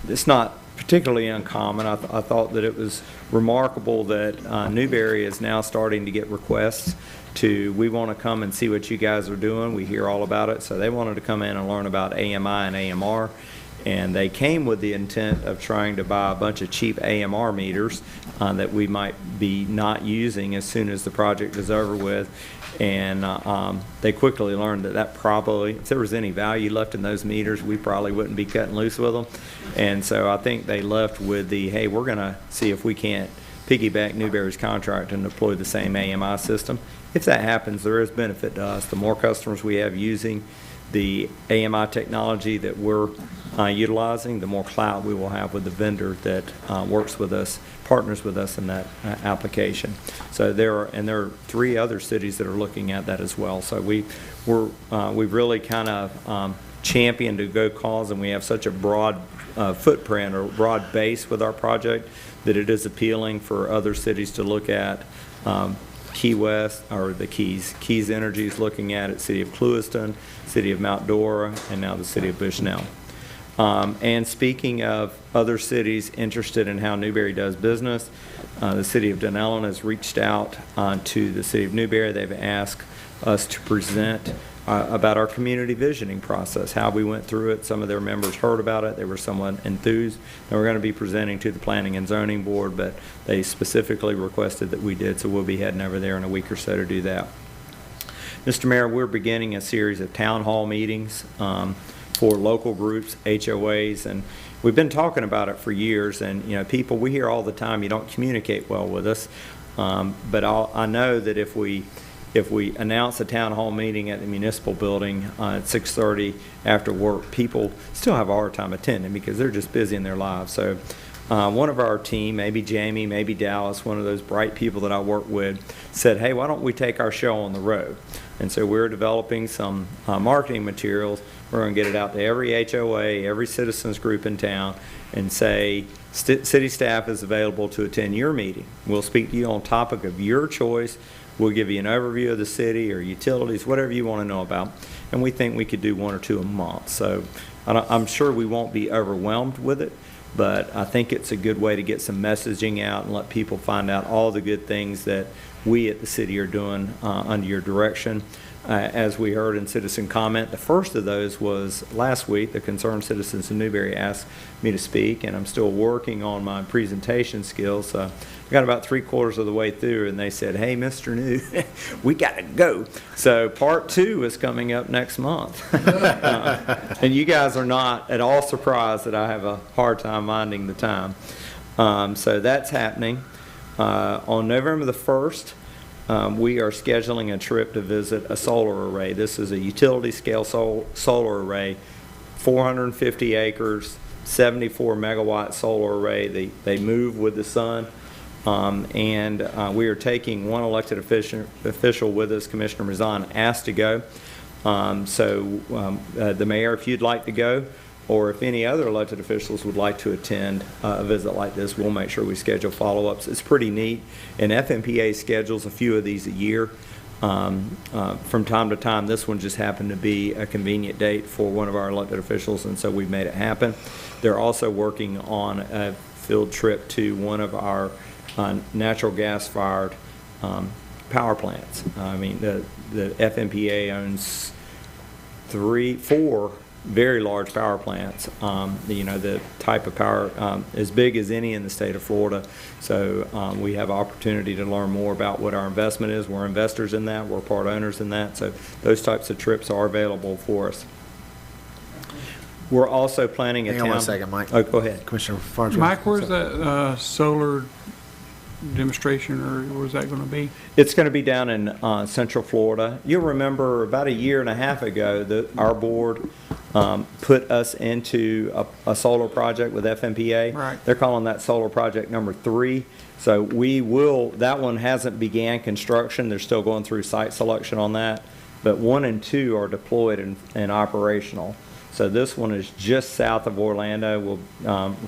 it's not particularly uncommon. I thought that it was remarkable that Newberry is now starting to get requests we want to come and see what you guys are doing. We hear all about it, so they wanted to come in and learn about AMI and AMR. And they came with the intent of trying to buy a bunch of cheap AMR meters that we might be not using as soon as the project is over with. And they quickly learned that probably, if there was any value left in those meters, we probably wouldn't be cutting loose with them. And so I think they left with hey, we're going to see if we can't piggyback Newberry's contract and deploy the same AMI system. If that happens, there is benefit to us. The more customers we have using the AMI technology that we're utilizing, the more clout we will have with the vendor that works with us, partners with us in that application. So there are 3 other cities that are looking at that as well. So we've really kind of championed a go cause, and we have such a broad footprint or broad base with our project that it is appealing for other cities to look at. Key West, or the Keys Energy is looking at it, City of Clewiston, City of Mount Dora, and now the City of Bushnell. And speaking of other cities interested in how Newberry does business, the City of Dunellen has reached out to the City of Newberry. They've asked us to present about our community visioning process, how we went through it. Some of their members heard about it. They were somewhat enthused. And we're going to be presenting to the Planning and Zoning Board, but they specifically requested that we did, so we'll be heading over there in a week or so to do that. Mr. Mayor, we're beginning a series of town hall meetings for local groups, HOAs, and we've been talking about it for years. And people, we hear all the time, you don't communicate well with us, but I know that if we announce a town hall meeting at the municipal building at 6:30 after work, people still have a hard time attending because they're just busy in their lives. So one of our team, maybe Jamie, maybe Dallas, one of those bright people that I work with, said, hey, why don't we take our show on the road? And so we're developing some marketing materials. We're going to get it out to every HOA, every citizens group in town, and say, city staff is available to attend your meeting. We'll speak to you on a topic of your choice. We'll give you an overview of the city or utilities, whatever you want to know about. And we think we could do 1 or 2 a month. So I'm sure we won't be overwhelmed with it, but I think it's a good way to get some messaging out and let people find out all the good things that we at the city are doing under your direction. As we heard in citizen comment, the first of those was last week. The concerned citizens in Newberry asked me to speak, and I'm still working on my presentation skills. I got about 3/4 of the way through, and they said, hey, Mr. New, we got to go. So part 2 is coming up next month. And you guys are not at all surprised that I have a hard time minding the time. So that's happening. On November the 1st, we are scheduling a trip to visit a solar array. This is a utility scale solar array, 450 acres, 74 megawatt solar array. They move with the sun. And we are taking one elected official with us. Commissioner Rezon asked to go. The mayor, if you'd like to go, or if any other elected officials would like to attend a visit like this, we'll make sure we schedule follow-ups. It's pretty neat, and FMPA schedules a few of these a year. From time to time, this one just happened to be a convenient date for one of our elected officials, and so we've made it happen. They're also working on a field trip to one of our natural gas-fired power plants. I mean, the FMPA owns 4 very large power plants, the type of power as big as any in the state of Florida. So we have opportunity to learn more about what our investment is. We're investors in that. We're part owners in that. So those types of trips are available for us. We're also planning a
Hang
town.
on one second, Mike.
Oh, go ahead.
Commissioner Farnsworth.
Mike, where's that solar demonstration, or where's that going to be?
It's going to be down in Central Florida. You'll remember about a year and a half ago that our board put us into a solar project with FMPA.
Right.
They're calling that solar project number 3. So that one hasn't began construction. They're still going through site selection on that. But 1 and 2 are deployed and operational. So this one is just south of Orlando. We'll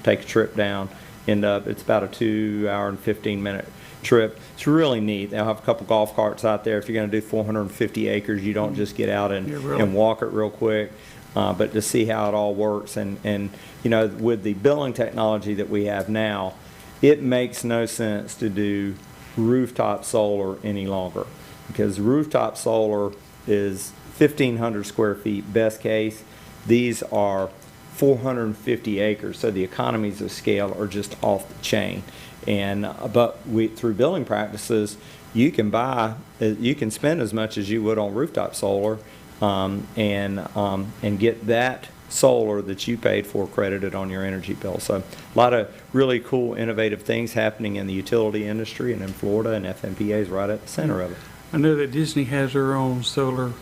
take a trip down. It's about a 2-hour and 15-minute trip. It's really neat. They'll have a couple golf carts out there. If you're going to do 450 acres, you don't just get out and walk it real quick. But to see how it all works, and with the billing technology that we have now, it makes no sense to do rooftop solar any longer, because rooftop solar is 1,500 square feet best case. These are 450 acres, so the economies of scale are just off the chain. But through billing practices, you can spend as much as you would on rooftop solar, and get that solar that you paid for credited on your energy bill. So a lot of really cool, innovative things happening in the utility industry and in Florida, and FMPA is right at the center of it.
I know that Disney has their own solar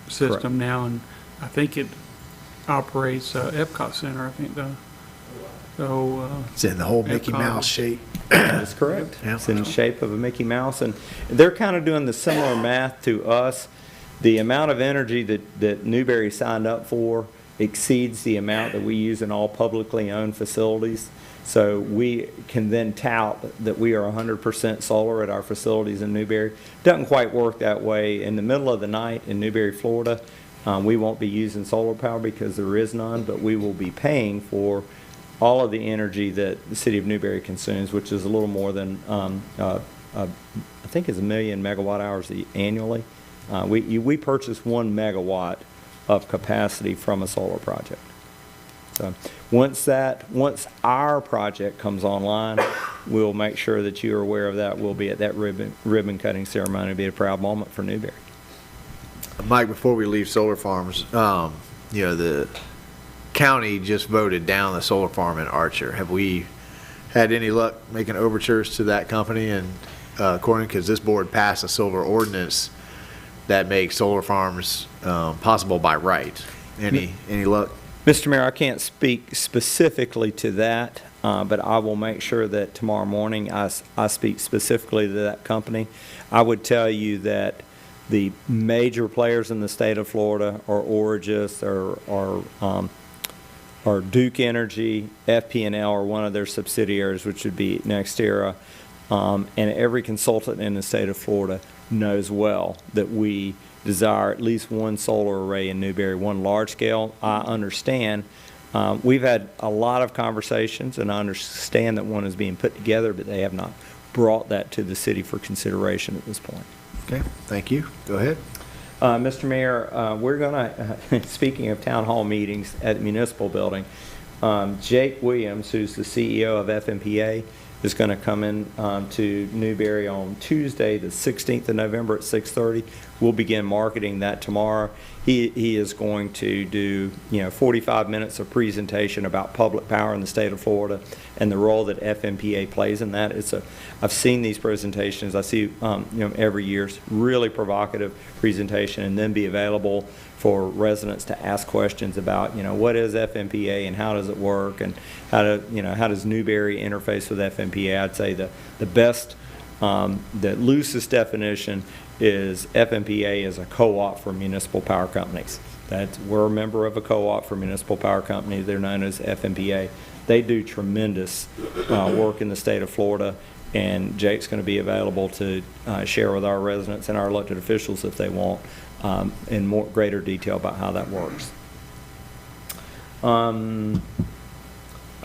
system now, and I think it operates Epcot Center. I think
it's in the whole Mickey Mouse shape.
That's correct.
Yeah.
It's in the shape of a Mickey Mouse, and they're kind of doing the similar math to us. The amount of energy that Newberry signed up for exceeds the amount that we use in all publicly owned facilities. So we can then tout that we are 100% solar at our facilities in Newberry. Doesn't quite work that way. In the middle of the night in Newberry, Florida, we won't be using solar power because there is none, but we will be paying for all of the energy that the city of Newberry consumes, which is a little more than, I think it's 1 million megawatt hours annually. We purchase 1 megawatt of capacity from a solar project. So once our project comes online, we'll make sure that you are aware of that. We'll be at that ribbon cutting ceremony. It'll be a proud moment for Newberry.
Mike, before we leave solar farms, the county just voted down the solar farm in Archer. Have we had any luck making overtures to that company? And because this board passed a solar ordinance that makes solar farms possible by right. Any luck?
Mr. Mayor, I can't speak specifically to that, but I will make sure that tomorrow morning I speak specifically to that company. I would tell you that the major players in the state of Florida are Origis or Duke Energy, FP&L, or one of their subsidiaries, which would be NextEra, and every consultant in the state of Florida knows well that we desire at least one solar array in Newberry, one large scale. I understand. We've had a lot of conversations, and I understand that one is being put together, but they have not brought that to the city for consideration at this point.
Okay, thank you. Go ahead.
Mr. Mayor, we're going to, speaking of town hall meetings at the municipal building, Jake Williams, who's the CEO of FMPA, is going to come in to Newberry on Tuesday, the 16th of November at 6:30. We'll begin marketing that tomorrow. He is going to do 45 minutes of presentation about public power in the state of Florida and the role that FMPA plays in that. I've seen these presentations. I see every year's really provocative presentation, and then be available for residents to ask questions about what is FMPA and how does it work, and how does Newberry interface with FMPA. I'd say the best, the loosest definition is FMPA is a co-op for municipal power companies. We're a member of a co-op for municipal power companies. They're known as FMPA. They do tremendous work in the state of Florida, and Jake's going to be available to share with our residents and our elected officials if they want in greater detail about how that works. I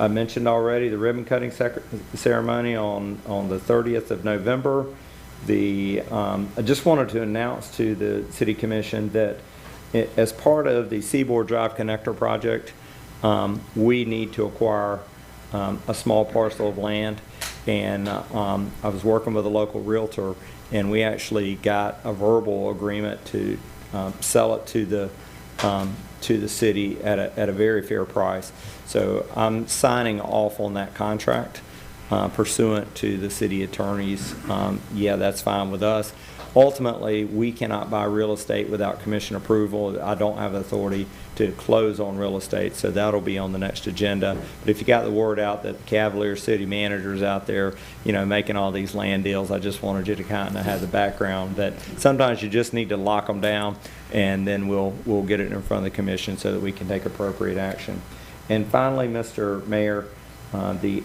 mentioned already the ribbon cutting ceremony on the 30th of November. I just wanted to announce to the City Commission that as part of the Seaboard Drive Connector project, we need to acquire a small parcel of land, and I was working with a local realtor, and we actually got a verbal agreement to sell it to the city at a very fair price. So I'm signing off on that contract pursuant to the city attorney's. Yeah, that's fine with us. Ultimately, we cannot buy real estate without commission approval. I don't have authority to close on real estate, so that'll be on the next agenda. But if you got the word out that the Cavalier city managers out there, making all these land deals, I just wanted you to kind of have the background that sometimes you just need to lock them down, and then we'll get it in front of the commission so that we can take appropriate action. And finally, Mr. Mayor, the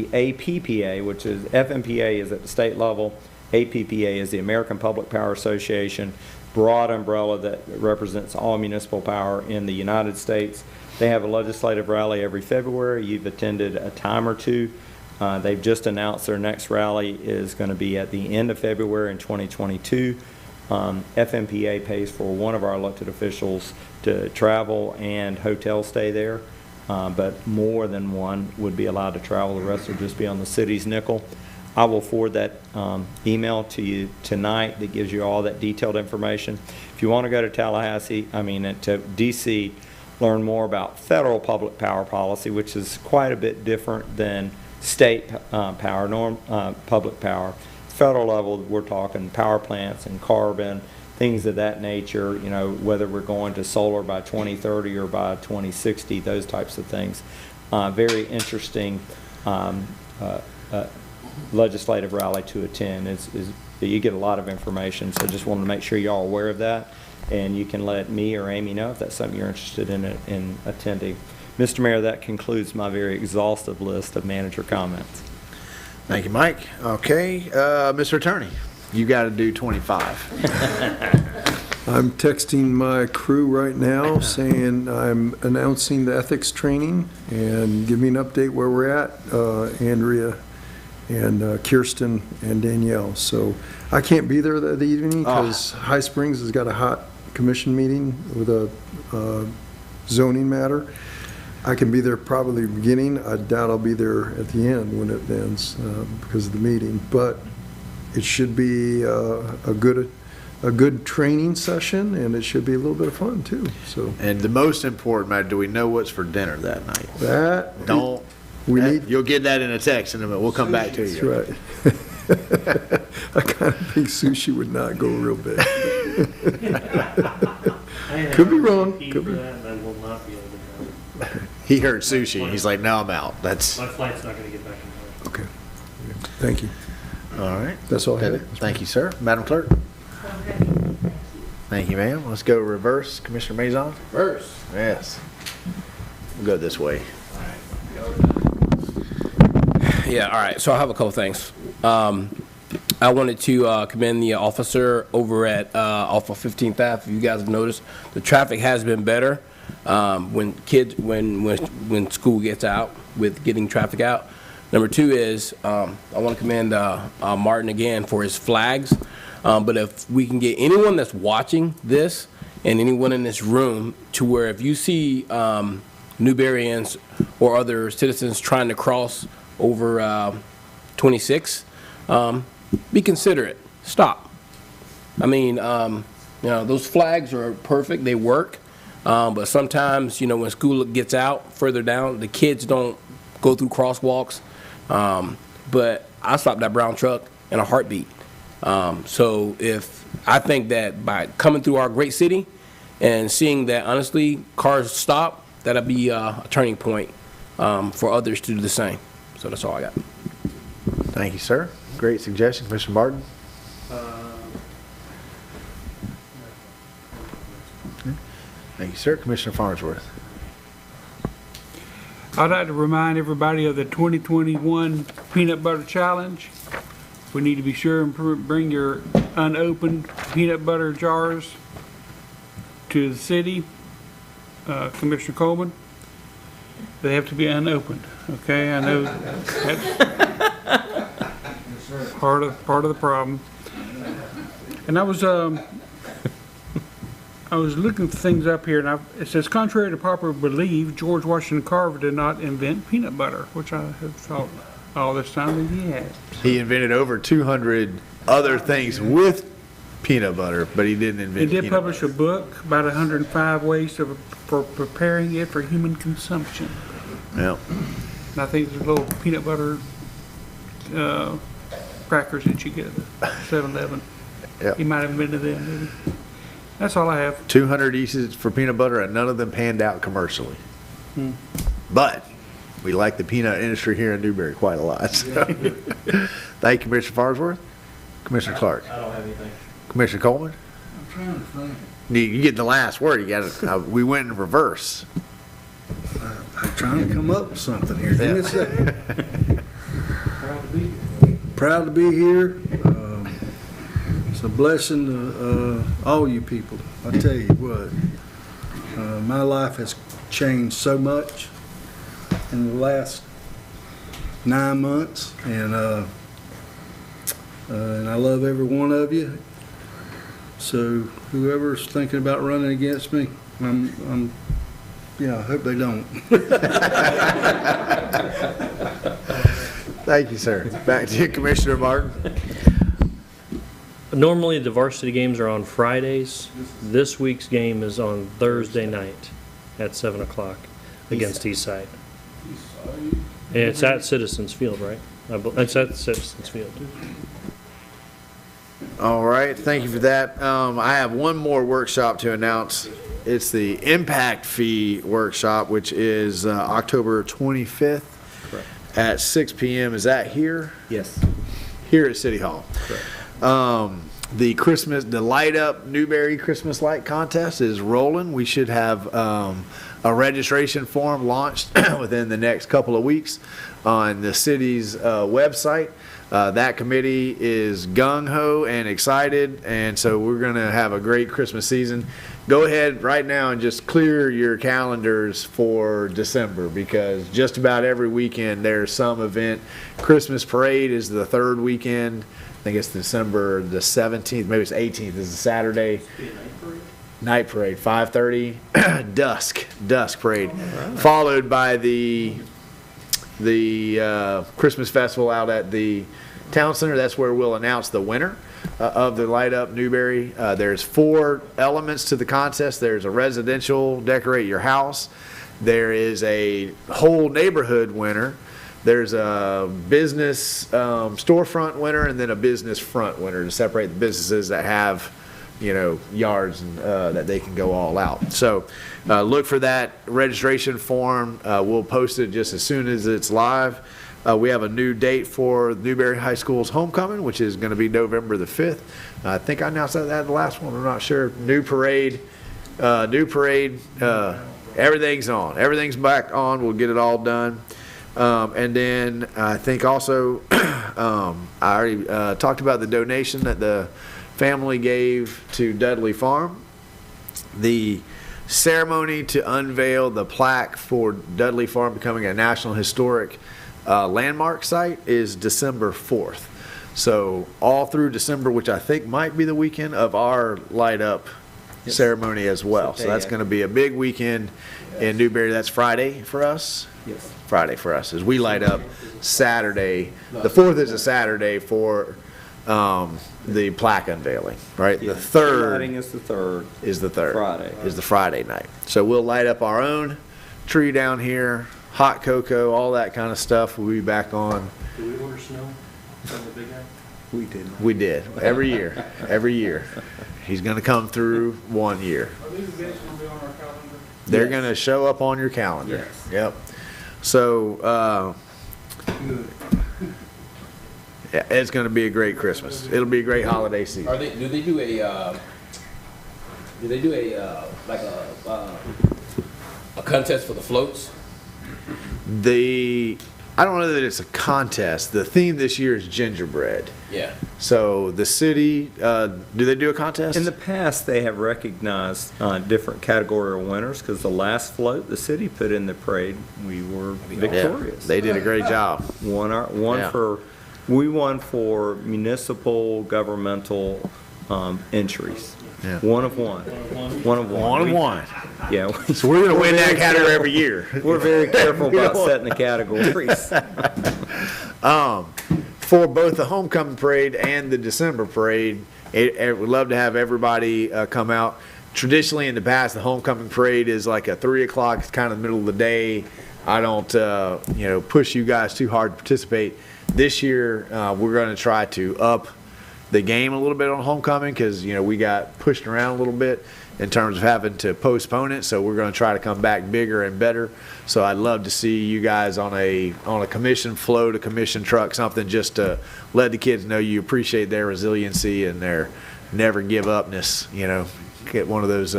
APPA, which is FMPA is at the state level. APPA is the American Public Power Association, broad umbrella that represents all municipal power in the United States. They have a legislative rally every February. You've attended a time or two. They've just announced their next rally is going to be at the end of February in 2022. FMPA pays for one of our elected officials to travel and hotel stay there, but more than one would be allowed to travel. The rest will just be on the city's nickel. I will forward that email to you tonight that gives you all that detailed information. If you want to go to to DC, learn more about federal public power policy, which is quite a bit different than state public power. Federal level, we're talking power plants and carbon, things of that nature, whether we're going to solar by 2030 or by 2060, those types of things. Very interesting legislative rally to attend. You get a lot of information, so just wanted to make sure you're all aware of that, and you can let me or Amy know if that's something you're interested in attending. Mr. Mayor, that concludes my very exhaustive list of manager comments.
Thank you, Mike. Okay, Mr. Attorney, you got to do 25.
I'm texting my crew right now saying I'm announcing the ethics training, and give me an update where we're at, Andrea and Kirsten and Danielle. So I can't be there the evening because High Springs has got a hot commission meeting with a zoning matter. I can be there probably the beginning. I doubt I'll be there at the end when it ends because of the meeting. But it should be a good training session, and it should be a little bit of fun too. So.
And the most important matter, do we know what's for dinner that night?
That
don't. You'll get that in a text in a minute. We'll come back to you.
That's right. I kind of think sushi would not go real big. Could be wrong. Could be.
I will not be able to go.
He heard sushi. He's like, no, I'm out.
My flight's not going to get back in time.
Okay. Thank you.
All right.
That's all I have.
Thank you, sir. Madam Clerk. Thank you, ma'am. Let's go reverse. Commissioner Maison.
Reverse.
Yes. We'll go this way.
Yeah, all right. So I have a couple things. I wanted to commend the officer over at off of 15th Ave. If you guys have noticed, the traffic has been better when school gets out with getting traffic out. Number two is I want to commend Martin again for his flags. But if we can get anyone that's watching this and anyone in this room to where if you see Newberians or other citizens trying to cross over 26, be considerate. Stop. I mean, those flags are perfect. They work. But sometimes, when school gets out further down, the kids don't go through crosswalks. But I stopped that brown truck in a heartbeat. So I think that by coming through our great city and seeing that, honestly, cars stop, that'll be a turning point for others to do the same. So that's all I got.
Thank you, sir. Great suggestion. Commissioner Martin. Thank you, sir. Commissioner Farnsworth.
I'd like to remind everybody of the 2021 Peanut Butter Challenge. We need to be sure and bring your unopened peanut butter jars to the city. Commissioner Coleman, they have to be unopened. Okay, I know that's part of the problem. And I was I was looking things up here, and it says, contrary to popular belief, George Washington Carver did not invent peanut butter, which I had thought all this time that he had.
He invented over 200 other things with peanut butter, but he didn't invent
He did
peanut
publish a book about 105 ways for preparing it for human consumption.
butter.
And I think there's little peanut butter crackers that you get at the 7-Eleven.
Yeah.
He might have invented them, maybe. That's all I have.
200 uses for peanut butter, and none of them panned out commercially. But we like the peanut industry here in Newberry quite a lot. So. Thank you, Commissioner Farnsworth. Commissioner Clark.
I don't have anything.
Commissioner Coleman.
I'm trying to think.
You get the last word. You got. We went in reverse.
I'm trying to come up with something here. Give me a second. Proud to be here. It's a blessing to all you people. I tell you what, my life has changed so much in the last 9 months, and I love every one of you. So whoever's thinking about running against me, I hope they don't.
Thank you, sir. Back to you, Commissioner Martin.
Normally, the varsity games are on Fridays. This week's game is on Thursday night at 7 o'clock against Eastside. And it's at Citizens Field, right? It's at Citizens Field.
All right, thank you for that. I have one more workshop to announce. It's the impact fee workshop, which is October 25th at 6 p.m. Is that here?
Yes.
Here at City Hall.
Correct.
The Light Up Newberry Christmas Light Contest is rolling. We should have a registration form launched within the next couple of weeks on the city's website. That committee is gung-ho and excited, and so we're going to have a great Christmas season. Go ahead right now and just clear your calendars for December, because just about every weekend there's some event. Christmas Parade is the third weekend. I think it's December the 17th, maybe it's 18th, is a Saturday. Night parade, 5:30, dusk parade, followed by the Christmas festival out at the town center. That's where we'll announce the winner of the Light Up Newberry. There's 4 elements to the contest. There's a residential decorate your house. There is a whole neighborhood winner. There's a business storefront winner, and then a business front winner to separate the businesses that have, yards and that they can go all out. So look for that registration form. We'll post it just as soon as it's live. We have a new date for Newberry High School's homecoming, which is going to be November the 5th. I think I announced that at the last one. I'm not sure. New parade. Everything's on. Everything's back on. We'll get it all done. And then I think also I already talked about the donation that the family gave to Dudley Farm. The ceremony to unveil the plaque for Dudley Farm becoming a National Historic Landmark Site is December 4th. So all through December, which I think might be the weekend of our light up ceremony as well. So that's going to be a big weekend in Newberry. That's Friday for us.
Yes.
Friday for us as we light up Saturday. The 4th is a Saturday for the plaque unveiling, right? The 3rd
Lighting is the 3rd. Friday.
Is the Friday night. So we'll light up our own tree down here, hot cocoa, all that kind of stuff. We'll be back on.
Do we order snow from the big guy?
We did.
We did. Every year. Every year. He's going to come through one year.
Are these events going to be on our calendar?
They're going to show up on your calendar.
Yes.
Yep. So, yeah, it's going to be a great Christmas. It'll be a great holiday season.
Do they do a contest for the floats?
I don't know that it's a contest. The theme this year is gingerbread.
Yeah.
So the city, do they do a contest?
In the past, they have recognized different category winners, because the last float the city put in the parade, we were victorious.
Yeah, they did a great job.
We won for municipal governmental entries.
Yeah.
One of one. One of one.
One of one.
Yeah.
So we're going to win that category every year.
We're very careful about setting the categories.
For both the homecoming parade and the December parade, we'd love to have everybody come out. Traditionally, in the past, the homecoming parade is like a 3 o'clock. It's kind of the middle of the day. I don't, push you guys too hard to participate. This year, we're going to try to up the game a little bit on homecoming because, we got pushed around a little bit in terms of having to postpone it. So we're going to try to come back bigger and better. So I'd love to see you guys on a commission float, a commission truck, something just to let the kids know you appreciate their resiliency and their never give upness. Get one of those,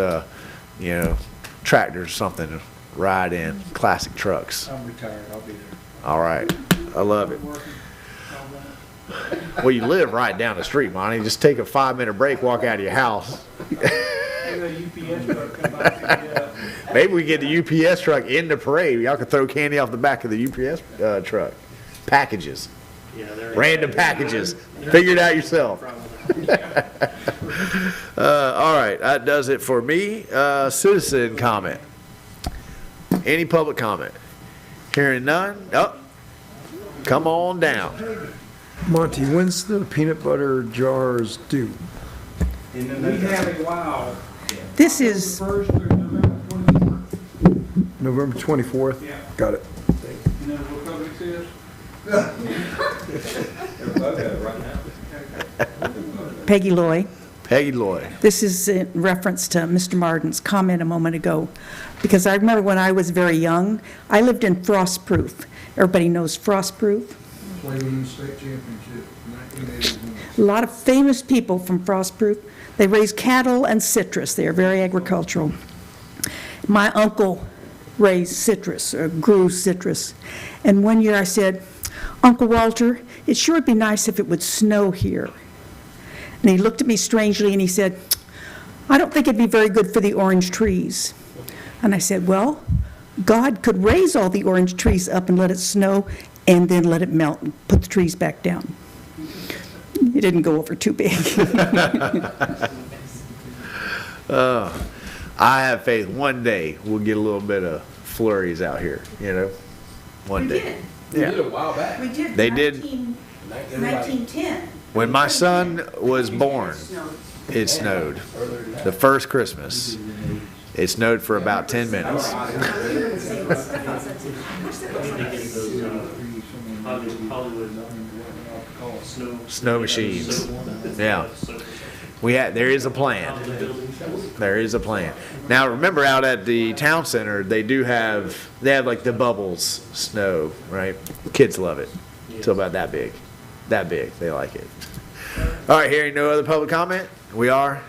tractors or something to ride in. Classic trucks.
I'm retired, I'll be there.
All right. I love it. Well, you live right down the street, Monty. Just take a 5-minute break, walk out of your house. Maybe we get the UPS truck in the parade. Y'all can throw candy off the back of the UPS truck. Packages. Random packages. Figure it out yourself. All right, that does it for me. Citizen comment. Any public comment? Hearing none? Oh, come on down.
Monty, when's the peanut butter jars due?
We have a while.
This is,
November 24th?
Yeah.
Got it.
You know what Publix is?
Peggy Loy.
Peggy Loy.
This is in reference to Mr. Martin's comment a moment ago, because I remember when I was very young, I lived in Frostproof. Everybody knows Frostproof?
Played in the state championship, 1981.
A lot of famous people from Frostproof. They raise cattle and citrus. They are very agricultural. My uncle raised citrus, or grew citrus. And one year I said, Uncle Walter, it sure would be nice if it would snow here. And he looked at me strangely and he said, I don't think it'd be very good for the orange trees. And I said, well, God could raise all the orange trees up and let it snow and then let it melt and put the trees back down. It didn't go over too big.
I have faith one day we'll get a little bit of flurries out here, one day.
We did a while back. We did.
They did.
1910.
When my son was born, it snowed. The first Christmas, it snowed for about 10 minutes. Snow machines. Yeah. There is a plan. There is a plan. Now remember, out at the town center, they have like the bubbles snow, right? Kids love it. Till about that big. That big. They like it. All right, hearing no other public comment, we are